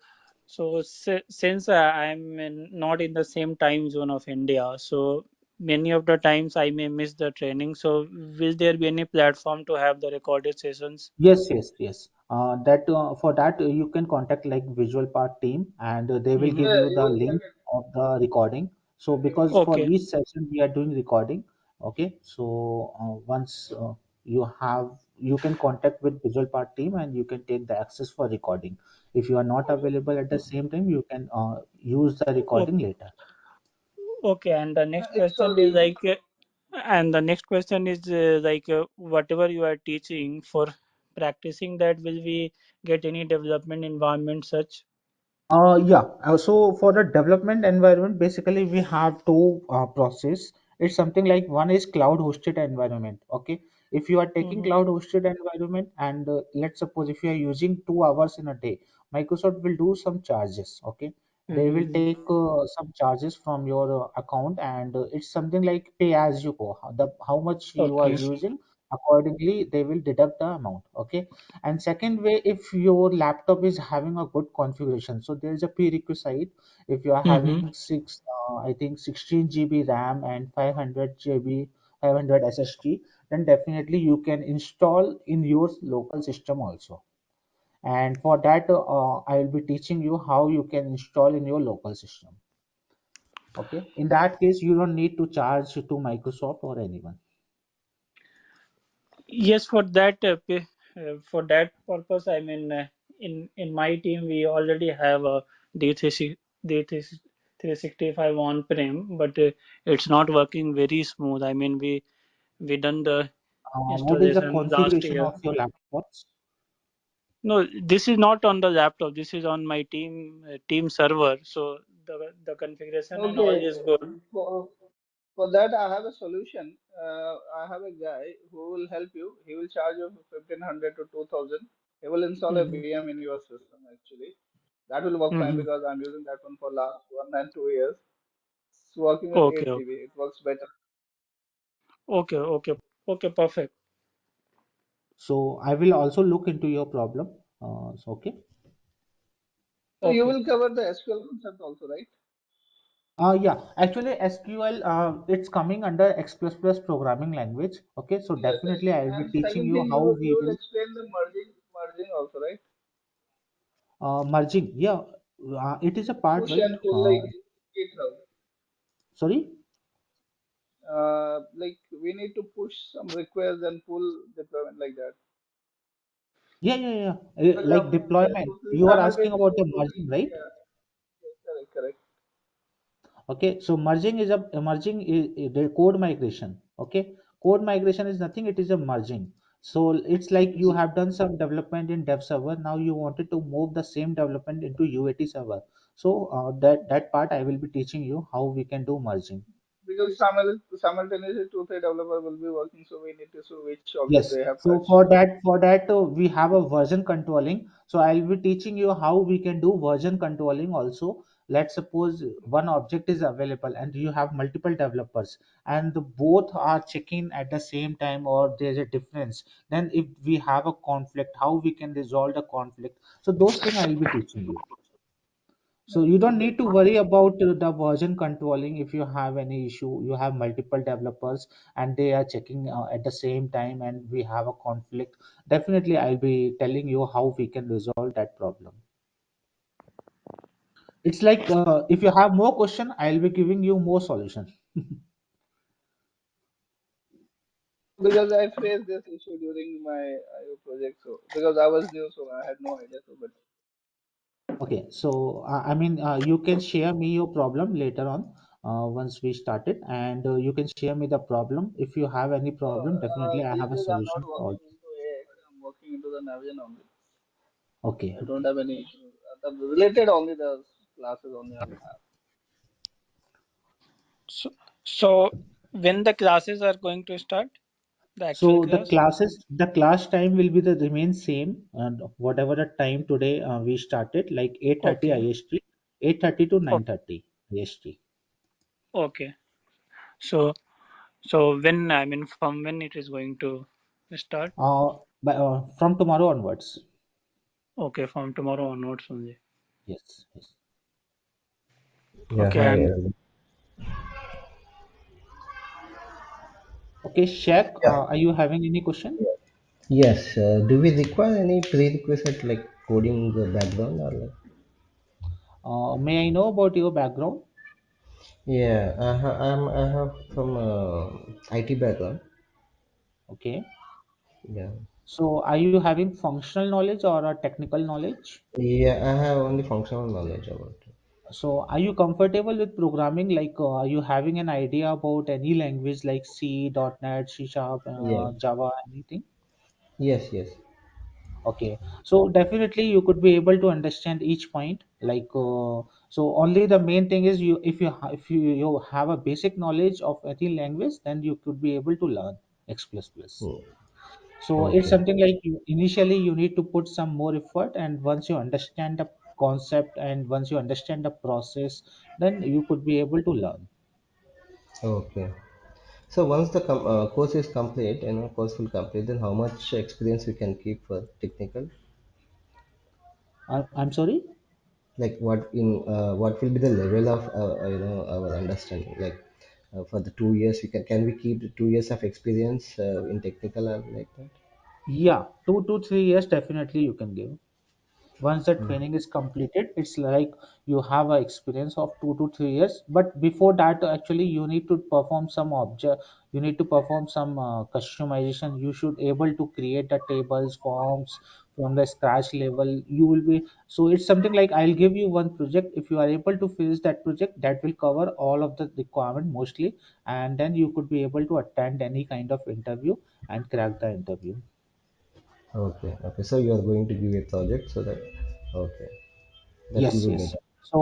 Speaker 4: since I'm not in the same time zone of India, so many of the times I may miss the training. So will there be any platform to have the recorded sessions?
Speaker 1: Yes. That for that you can contact like Visualpath team, and they will
Speaker 4: Hmm.
Speaker 1: give
Speaker 3: Yeah,
Speaker 1: you
Speaker 3: you
Speaker 1: the
Speaker 3: will
Speaker 1: link
Speaker 3: get it.
Speaker 1: of the recording. So because for
Speaker 4: Okay,
Speaker 1: each session we are doing recording. Okay, so once you can contact with Visualpath team and you can take the access for recording. If you are not available at the same time, you can use the recording
Speaker 4: okay,
Speaker 1: later.
Speaker 4: okay. And the
Speaker 3: Yeah,
Speaker 4: next
Speaker 3: it's
Speaker 4: question
Speaker 3: only
Speaker 4: is whatever you are teaching for practicing that, will we get any development environment such?
Speaker 1: Yeah. So for the development environment, basically we have two process. It's something like one is cloud hosted environment. Okay, if you are taking
Speaker 4: Mm-hmm.
Speaker 1: cloud hosted environment, and let's suppose if you are using 2 hours in a day, Microsoft will do some charges. Okay, they will
Speaker 4: Mm-hmm.
Speaker 1: take some charges from your account, and it's something like pay as you go. How much you are
Speaker 4: Okay.
Speaker 1: using, accordingly they will deduct the amount. Okay, and second way, if your laptop is having a good configuration, so there is a prerequisite. If you are
Speaker 4: Mm-hmm.
Speaker 1: having I think 16 GB RAM and 500 GB 500 SSD, then definitely you can install in your local system also. And for that, I will be teaching you how you can install in your local system. Okay, in that case you don't need to charge to Microsoft or anyone.
Speaker 4: Yes, for that purpose, I mean, in my team we already have a D365 on-prem, but it's not working very smooth. I mean, we done the
Speaker 1: What is the
Speaker 4: installation last
Speaker 1: configuration
Speaker 4: year.
Speaker 1: of your laptops?
Speaker 4: No, this is not on the laptop. This is on my team server. So the configuration and all
Speaker 3: Okay,
Speaker 4: is good.
Speaker 3: for for that I have a solution. I have a guy who will help you. He will charge you 1,500 to 2,000. He will install a
Speaker 4: Mm-hmm.
Speaker 3: VM in your system actually. That will work fine
Speaker 4: Mm-hmm.
Speaker 3: because I'm using that one for last 1 and 2 years. It's working with
Speaker 4: Okay,
Speaker 3: 8 GB. It works better.
Speaker 4: okay, okay, okay, perfect.
Speaker 1: So I will also look into your problem. So okay.
Speaker 3: So you
Speaker 4: Okay.
Speaker 3: will cover the SQL concept also, right?
Speaker 1: Yeah, actually SQL, it's coming under X++ programming language. Okay, so
Speaker 3: Yes, yes.
Speaker 1: definitely I will be
Speaker 3: And
Speaker 1: teaching
Speaker 3: second
Speaker 1: you
Speaker 3: thing,
Speaker 1: how
Speaker 3: you
Speaker 1: we
Speaker 3: will
Speaker 1: will
Speaker 3: explain the merging also, right?
Speaker 1: merging. Yeah, it is a part,
Speaker 3: Push
Speaker 1: right?
Speaker 3: and pull like GitHub.
Speaker 1: Sorry.
Speaker 3: Like we need to push some requests and pull deployment like that.
Speaker 1: Yeah, yeah, yeah. Like
Speaker 3: Yeah,
Speaker 1: deployment.
Speaker 3: two, three
Speaker 1: You are asking about
Speaker 3: simultaneously
Speaker 1: the
Speaker 3: pulling.
Speaker 1: merging, right?
Speaker 3: Yeah, yes, correct, correct.
Speaker 1: Okay, so merging is merging is the code migration. Okay, code migration is nothing, it is a merging. So it's like you have done some development in dev server, now you wanted to move the same development into UAT server. So that part I will be teaching you how we can do merging.
Speaker 3: Because simultaneously two, three developer will be working, so we need to see which object
Speaker 1: Yes.
Speaker 3: they have
Speaker 1: So
Speaker 3: touched.
Speaker 1: for that we have a version controlling. So I'll be teaching you how we can do version controlling also. Let's suppose one object is available and you have multiple developers, and the both are checking at the same time, or there's a difference. Then if we have a conflict, how we can resolve the conflict. So those things I'll be teaching you. So you don't
Speaker 3: Okay.
Speaker 1: need to worry about the version controlling. If you have any issue, you have multiple developers and they are checking at the same time, and we have a conflict. Definitely, I'll be telling you how we can resolve that problem. It's like if you have more question, I'll be giving you more solution.
Speaker 3: Because I faced this issue during my IO project, so because I was new, so I had no idea. So, but
Speaker 1: Okay, so I mean, you can share me your problem later on once we started, and you can share me the problem. If you have any problem, definitely I
Speaker 3: these
Speaker 1: have a
Speaker 3: days I'm not
Speaker 1: solution for
Speaker 3: working
Speaker 1: it.
Speaker 3: into AX. I'm working into the Navision only.
Speaker 1: Okay,
Speaker 3: I don't
Speaker 1: okay.
Speaker 3: have any issue. The related only the classes only I'll have.
Speaker 4: So when the classes are going to start, the actual
Speaker 1: So
Speaker 4: class?
Speaker 1: the class time will be the remain same, and whatever the time today we started, like 8:30
Speaker 4: Okay.
Speaker 1: IST, 8:30 to
Speaker 4: O-
Speaker 1: 9:30 IST.
Speaker 4: Okay. So so when, I mean, from when it is going to start?
Speaker 1: From tomorrow onwards.
Speaker 4: Okay, from tomorrow onwards only.
Speaker 1: Yes, yes.
Speaker 5: Yeah,
Speaker 4: Okay,
Speaker 5: hi.
Speaker 4: and
Speaker 1: Okay, Shaq,
Speaker 5: Yeah.
Speaker 1: are you having any question?
Speaker 5: Yes. Do we require any prerequisite like coding background or like?
Speaker 1: May I know about your background?
Speaker 5: Yeah, I have some IT background.
Speaker 1: Okay.
Speaker 5: Yeah.
Speaker 1: So are you having functional knowledge or a technical knowledge?
Speaker 5: Yeah, I have only functional knowledge about it.
Speaker 1: So are you comfortable with programming? Like, are you having an idea about any language like C, .NET, C Sharp,
Speaker 5: Yeah.
Speaker 1: Java, anything?
Speaker 5: Yes, yes.
Speaker 1: Okay, so definitely you could be able to understand each point. like so only the main thing is you if you have a basic knowledge of any language, then you could be able to learn X++.
Speaker 5: Hmm.
Speaker 1: So it's
Speaker 5: Okay.
Speaker 1: something like initially you need to put some more effort, and once you understand the concept and once you understand the process, then you could be able to learn.
Speaker 5: Okay. So once the course is complete, course will complete, then how much experience we can keep for technical?
Speaker 1: I'm sorry.
Speaker 5: Like what will be the level of our understanding? Like for the 2 years, can we keep the 2 years of experience in technical or like that?
Speaker 1: Yeah, 2 to 3 years definitely you can give. Once the training is completed, it's like you have a experience of 2 to 3 years, but before that actually you need to perform some object, you need to perform some customization. You should able to create the tables, forms from the scratch level. You will be, so it's something like I'll give you one project. If you are able to finish that project, that will cover all of the requirement mostly, and then you could be able to attend any kind of interview and crack the interview.
Speaker 5: Okay. Okay. So you are going to give a project so that, okay, that will
Speaker 1: Yes,
Speaker 5: be
Speaker 1: yes.
Speaker 5: better.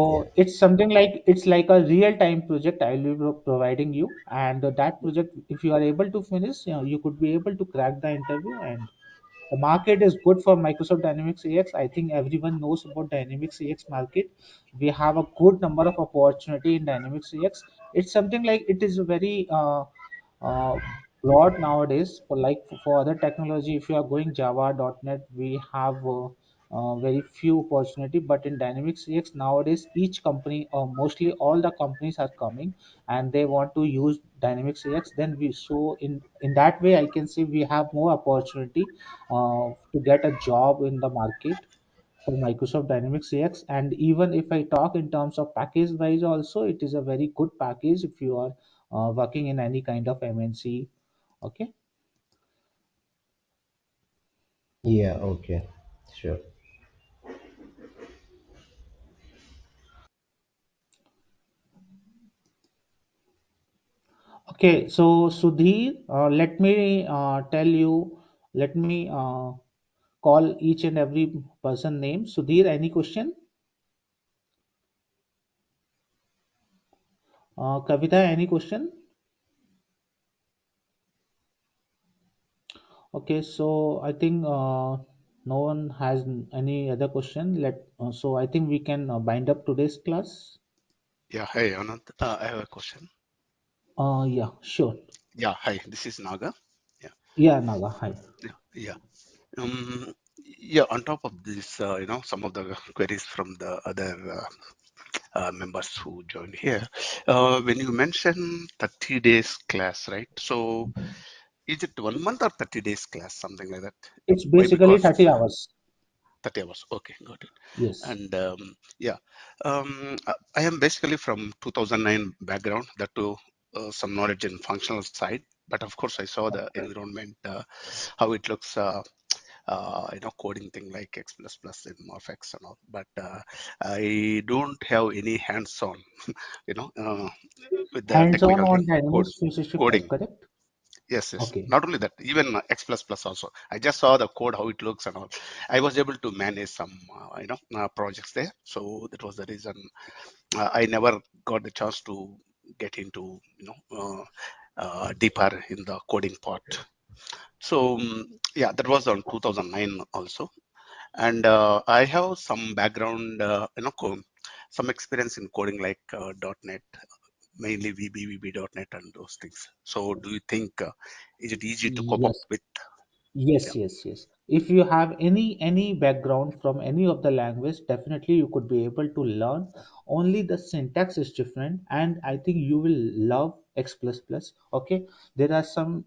Speaker 5: Yeah.
Speaker 1: So it's something like it's like a real-time project I will be providing you, and that project, if you are able to finish, you could be able to crack the interview. And the market is good for Microsoft Dynamics AX. I think everyone knows about Dynamics AX market. We have a good number of opportunity in Dynamics AX. It's something like it is very uh, broad nowadays. For like for other technology, if you are going Java, .NET, we have very few opportunity. But in Dynamics CX nowadays, each company or mostly all the companies are coming and they want to use Dynamics CX. Then we so in that way, I can say we have more opportunity to get a job in the market for Microsoft Dynamics CX. And even if I talk in terms of package wise, also it is a very good package if you are working in any kind of MNC. Okay.
Speaker 5: Yeah. Okay. Sure.
Speaker 1: Okay. So Sudhir, let me tell you. Let me call each and every person name. Sudhir, any question? Kavita, any question? Okay. So I think no one has any other question. So I think we can bind up today's class.
Speaker 6: Yeah, hi, Anand. I have a question.
Speaker 1: Yeah, sure.
Speaker 6: Yeah, hi, this is Naga. Yeah,
Speaker 1: Yeah, Naga, hi.
Speaker 6: yeah, yeah. Um, yeah, on top of this, some of the queries from the other members who joined here. When you mention 30 days class, right? So is it 1 month or 30 days class, something like that?
Speaker 1: It's
Speaker 6: Why?
Speaker 1: basically
Speaker 6: Because
Speaker 1: 30 hours.
Speaker 6: 30 hours. Okay, got it.
Speaker 1: Yes.
Speaker 6: And yeah, I am basically from 2009 background, that too some knowledge in functional side. But of course, I saw the environment, how it looks, coding thing like X++ and MorphX and all. But I don't have any hands-on, you know, uh, with the
Speaker 1: Hands-on
Speaker 6: technical
Speaker 1: on
Speaker 6: thing,
Speaker 1: Dynamics 365,
Speaker 6: coding.
Speaker 1: correct?
Speaker 6: Yes, yes.
Speaker 1: Okay.
Speaker 6: Not only that, even X++ also. I just saw the code, how it looks and all. I was able to manage some, projects there. So that was the reason I never got the chance to get into, deeper in the coding part. So yeah, that was on 2009 also. And I have some background, some experience in coding like .NET, mainly VB.NET and those things. So do you think is it easy to cope up
Speaker 1: Yes.
Speaker 6: with? Yeah.
Speaker 1: Yes, yes, yes. If you have any background from any of the language, definitely you could be able to learn. Only the syntax is different, and I think you will love X++. Okay, there are some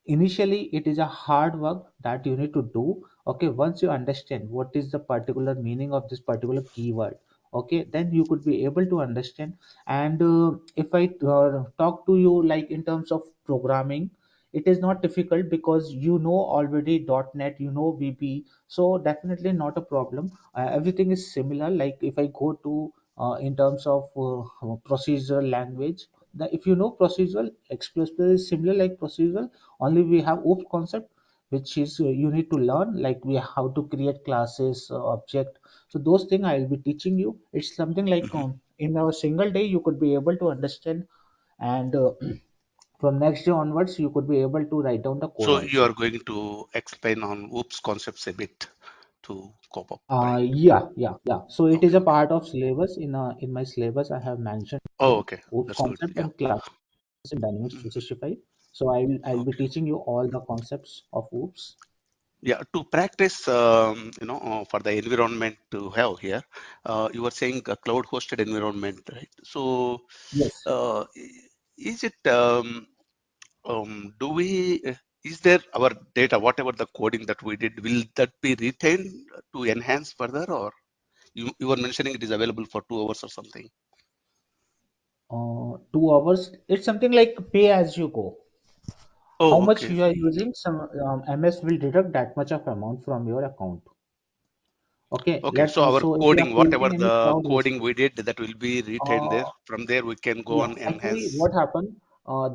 Speaker 1: initially it is a hard work that you need to do. Okay, once you understand what is the particular meaning of this particular keyword, okay, then you could be able to understand. And if I talk to you like in terms of programming, it is not difficult because you know already .NET, you know VB, so definitely not a problem. Everything is similar. Like if I go to in terms of procedural language, if you know procedural, X++ is similar like procedural. Only we have OOP concept, which is you need to learn. Like we how to create classes, object. So those things I'll be teaching you. It's something like
Speaker 6: Mhm.
Speaker 1: in a single day you could be able to understand, and from next day onwards you could be able to write down the code
Speaker 6: So you
Speaker 1: also.
Speaker 6: are going to explain on OOPS concepts a bit to cope up, right?
Speaker 1: Yeah. So it is
Speaker 6: Okay,
Speaker 1: a
Speaker 6: okay.
Speaker 1: part of syllabus. In my syllabus, I have mentioned
Speaker 6: Oh,
Speaker 1: here
Speaker 6: okay.
Speaker 1: OOPS
Speaker 6: That's good.
Speaker 1: concept
Speaker 6: Yeah.
Speaker 1: and class in Dynamics
Speaker 6: Mhm.
Speaker 1: 365. So I'll be
Speaker 6: Okay.
Speaker 1: teaching you all the concepts of OOPS.
Speaker 6: Yeah, to practice, for the environment to have here, you were saying a cloud-hosted environment, right? So,
Speaker 1: Yes.
Speaker 6: is it, do we, is there our data, whatever the coding that we did, will that be retained to enhance further, or you were mentioning it is available for 2 hours or something?
Speaker 1: 2 hours. It's something like pay as you go. How
Speaker 6: Oh,
Speaker 1: much
Speaker 6: okay.
Speaker 1: you are using, some MS will deduct that much of amount from your account. Okay.
Speaker 6: Okay, so our
Speaker 1: So if you are
Speaker 6: coding, whatever
Speaker 1: creating any
Speaker 6: the
Speaker 1: cloud
Speaker 6: coding
Speaker 1: hosting,
Speaker 6: we did, that will be retained there.
Speaker 1: uh,
Speaker 6: From there, we can go
Speaker 1: yeah,
Speaker 6: on
Speaker 1: actually,
Speaker 6: enhance.
Speaker 1: what happened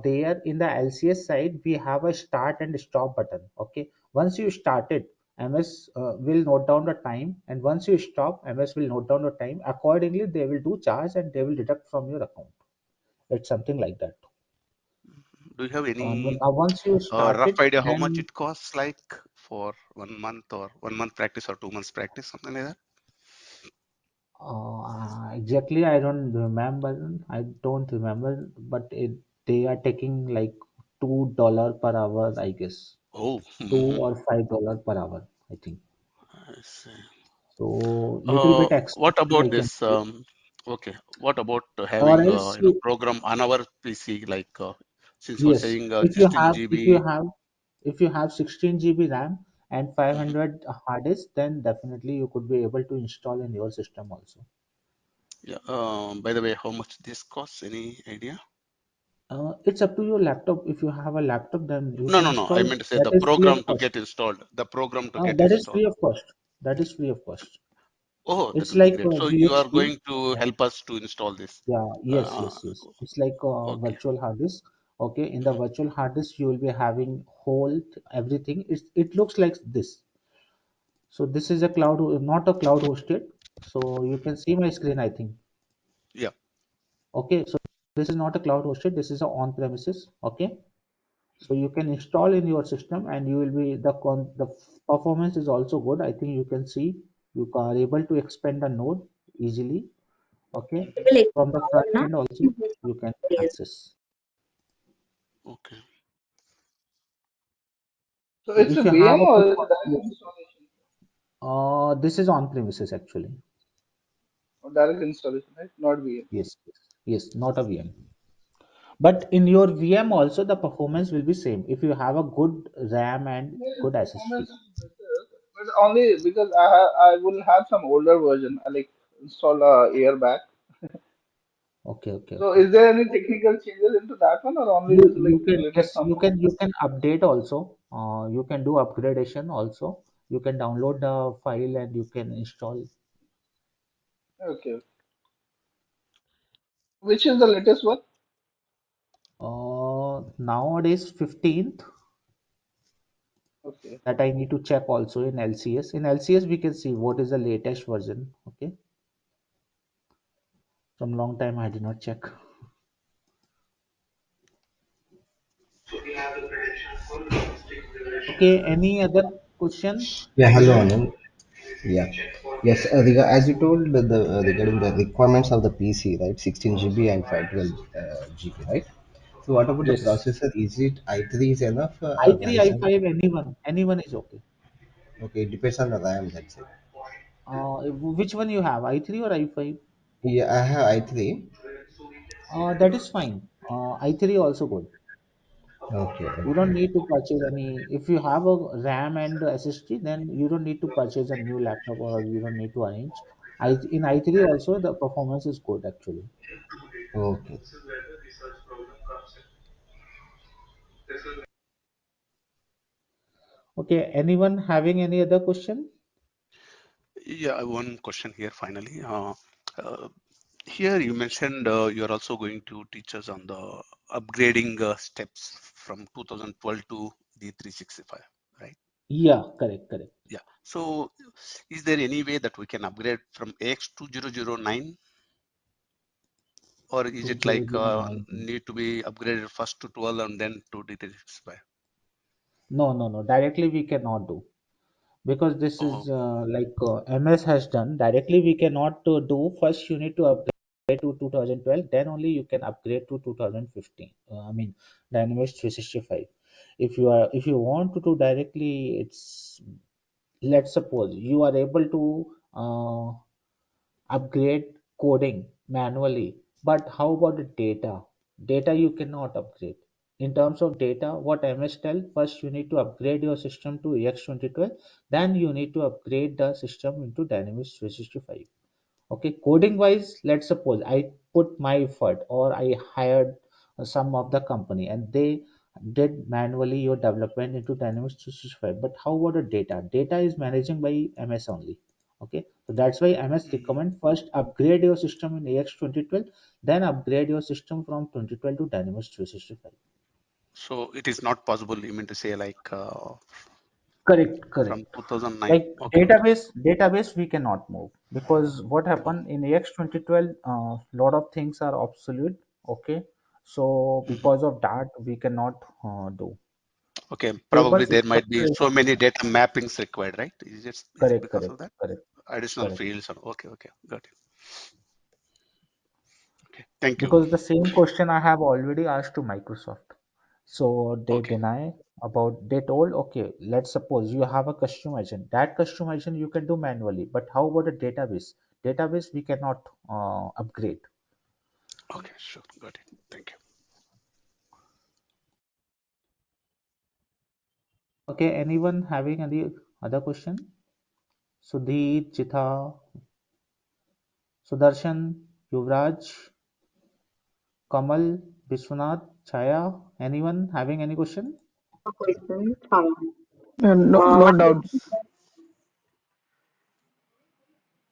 Speaker 1: there in the LCS side, we have a start and stop button. Okay, once you start it, MS will note down the time, and once you stop, MS will note down the time. Accordingly, they will do charge and they will deduct from your account. It's something like that.
Speaker 6: Do you have any
Speaker 1: Once you start
Speaker 6: rough
Speaker 1: it,
Speaker 6: idea how much
Speaker 1: then
Speaker 6: it costs, like for 1 month or 1 month practice or 2 months practice, something like that?
Speaker 1: exactly I don't remember. I don't remember, but they are taking like $2 per hour, I guess.
Speaker 6: Oh,
Speaker 1: Two
Speaker 6: mhm.
Speaker 1: or $5 per hour, I think.
Speaker 6: I see.
Speaker 1: So little bit
Speaker 6: What
Speaker 1: expensive, I
Speaker 6: about
Speaker 1: can
Speaker 6: this?
Speaker 1: say.
Speaker 6: Okay, what about
Speaker 1: Or
Speaker 6: having
Speaker 1: else,
Speaker 6: program on our PC, like since we're
Speaker 1: yes,
Speaker 6: saying
Speaker 1: if you
Speaker 6: 16
Speaker 1: have if you
Speaker 6: GB?
Speaker 1: have if you have 16 GB RAM and
Speaker 6: Mhm.
Speaker 1: 500 hard disk, then definitely you could be able to install in your system also.
Speaker 6: Yeah. By the way, how much this costs? Any idea?
Speaker 1: It's up to your laptop. If you have a laptop, then you
Speaker 6: No,
Speaker 1: can
Speaker 6: no, no. I
Speaker 1: install.
Speaker 6: meant to say
Speaker 1: That
Speaker 6: the
Speaker 1: is free of
Speaker 6: program to
Speaker 1: cost.
Speaker 6: get installed. The program to get
Speaker 1: That is
Speaker 6: installed.
Speaker 1: free of cost. That is free of cost.
Speaker 6: Oh, that
Speaker 1: It's
Speaker 6: will be
Speaker 1: like
Speaker 6: great. So you are
Speaker 1: VHD.
Speaker 6: going to help us to install this.
Speaker 1: Yeah,
Speaker 6: Uh,
Speaker 1: yes. It's like a
Speaker 6: okay.
Speaker 1: virtual hard disk. Okay, in the virtual hard disk, you will be having whole everything. It looks like this. So this is a cloud, not a cloud hosted. So you can see my screen, I think.
Speaker 6: Yeah.
Speaker 1: Okay, so this is not a cloud hosted. This is a on premises. Okay, so you can install in your system, and you will be the performance is also good. I think you can see you are able to expand a node easily. Okay,
Speaker 6: Mhm.
Speaker 1: from the front end also you can access.
Speaker 6: Okay.
Speaker 3: So
Speaker 1: So
Speaker 3: it's a
Speaker 1: if you have
Speaker 3: VM
Speaker 1: a
Speaker 3: or
Speaker 1: quick
Speaker 3: is it direct
Speaker 1: configuration,
Speaker 3: installation?
Speaker 1: this is on premises actually.
Speaker 3: Or direct installation, right? Not VM.
Speaker 1: Yes, not a VM. But in your VM also the performance will be same if you have a good RAM and
Speaker 3: Yes,
Speaker 1: good SSD.
Speaker 3: performance is better, but only because I will have some older version. I like install a year back. So
Speaker 1: Okay.
Speaker 3: is there any technical changes into that one or only
Speaker 1: You
Speaker 3: is like
Speaker 1: you can
Speaker 3: related
Speaker 1: yes
Speaker 3: some?
Speaker 1: you can update also. You can do upgradation also. You can download the file and you can install.
Speaker 3: Okay. Which is the latest one?
Speaker 1: Nowadays 15th,
Speaker 3: Okay.
Speaker 1: that I need to check also in LCS. In LCS we can see what is the latest version. Okay. From long time I did not check. Okay, any other question?
Speaker 5: Yeah, hello,
Speaker 1: Anyone?
Speaker 5: Anand. Yeah. Yes, as you told regarding the requirements of the PC, right? 16 GB and 512 GB, right? So what about the
Speaker 1: Yes.
Speaker 5: processor? Is it i3 is enough or
Speaker 1: I3,
Speaker 5: Ryzen?
Speaker 1: I5, anyone is okay.
Speaker 5: Okay, it depends on the RAM, that's it.
Speaker 1: Which one you have, I3 or I5?
Speaker 5: Yeah, I have i3.
Speaker 1: That is fine. I3 also good. You don't
Speaker 5: Okay.
Speaker 1: need to purchase any. If you have a RAM and SSD, then you don't need to purchase a new laptop or you don't need to arrange. In I3 also the performance is good actually.
Speaker 5: Okay.
Speaker 1: Okay, anyone having any other question?
Speaker 6: Yeah, one question here finally. Uh, Here you mentioned you're also going to teach us on the upgrading steps from 2012 to D365, right?
Speaker 1: Yeah, correct, correct.
Speaker 6: Yeah. So is there any way that we can upgrade from AX 2009, or is it like
Speaker 1: 2009.
Speaker 6: need to be upgraded first to 12 and then to D365?
Speaker 1: No, no, no. Directly we cannot do, because this
Speaker 6: Oh,
Speaker 1: is like MS has done. Directly we cannot do. First, you need to upgrade to 2012. Then only you can upgrade to 2015. I mean, Dynamics 365. If you want to do directly, it's, let's suppose you are able to upgrade coding manually, but how about the data you cannot upgrade. In terms of data, what MS tell, first you need to upgrade your system to EX2012, then you need to upgrade the system into Dynamics 365. Okay, coding wise, let's suppose I put my effort, or I hired some of the company and they did manually your development into Dynamics 365. But how about the data is managing by MS only. Okay, so that's why MS
Speaker 6: mm.
Speaker 1: recommend first upgrade your system in AX 2012, then upgrade your system from 2012 to Dynamics 365.
Speaker 6: So it is not possible, you mean to say, like
Speaker 1: Correct,
Speaker 6: from
Speaker 1: correct.
Speaker 6: 2009?
Speaker 1: Like
Speaker 6: Okay, okay.
Speaker 1: database we cannot move, because what happened in AX 2012, lot of things are obsolete. Okay, so
Speaker 6: Mhm.
Speaker 1: because of that we cannot do
Speaker 6: Okay, probably
Speaker 1: tables
Speaker 6: there might be
Speaker 1: structure.
Speaker 6: so many data mappings required, right? Is it
Speaker 1: Correct,
Speaker 6: because
Speaker 1: correct,
Speaker 6: of that?
Speaker 1: correct,
Speaker 6: Additional
Speaker 1: correct.
Speaker 6: fields or okay, okay, got it. Okay, thank you.
Speaker 1: Because the same question I have already asked to Microsoft, so they
Speaker 6: Okay,
Speaker 1: deny about. They told, okay, let's suppose you have a customization. That customization you can do manually, but how about a database? Database we cannot upgrade.
Speaker 6: okay, sure, got it. Thank you.
Speaker 1: Okay, anyone having any other question? Sudhir, Chitha, Sudarshan, Yuvraj, Kamal, Vishwanath, Chaya, anyone having any question?
Speaker 7: Question. Hi.
Speaker 3: No,
Speaker 7: My
Speaker 3: no doubts.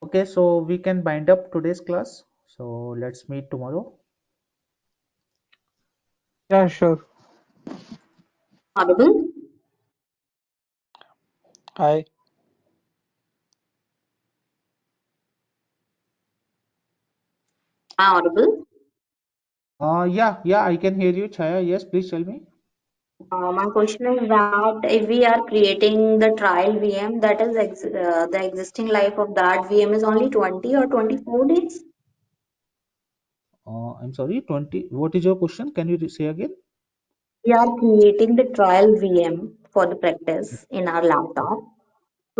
Speaker 1: Okay, so we can bind up today's class. So let's meet tomorrow.
Speaker 3: Yeah, sure.
Speaker 7: audible?
Speaker 4: Hi.
Speaker 7: Audible?
Speaker 1: Yeah, I can hear you, Chaya. Yes, please tell me.
Speaker 7: My question is that if we are creating the trial VM, that is the existing life of that VM is only 20 or 24 days.
Speaker 1: I'm sorry, 20. What is your question? Can you say again?
Speaker 7: We are creating the trial VM for the practice in our laptop.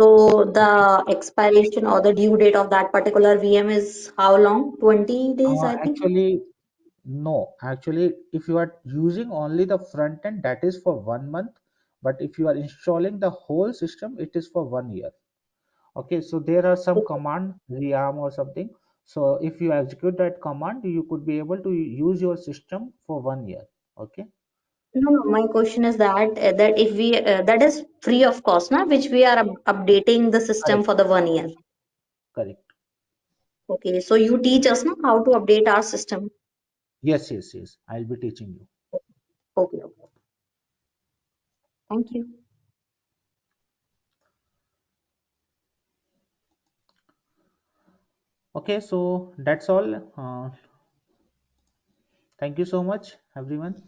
Speaker 7: So
Speaker 1: Okay.
Speaker 7: the expiration or the due date of that particular VM is how long? 20 days, I think.
Speaker 1: Actually, no. Actually, if you are using only the front end, that is for 1 month. But if you are installing the whole system, it is for 1 year. Okay, so there are some command rearm or something. So if you execute that command, you could be able to use your system for 1 year. Okay,
Speaker 7: No, no, my question is that if we that is free of cost, na, which we are updating the system
Speaker 1: correct,
Speaker 7: for the 1 year.
Speaker 1: correct.
Speaker 7: Okay, so you teach us now how to update our system.
Speaker 1: Yes, yes, yes. I'll be teaching you.
Speaker 7: Okay, okay. Thank you.
Speaker 1: Okay, so that's all. Thank you so much, everyone.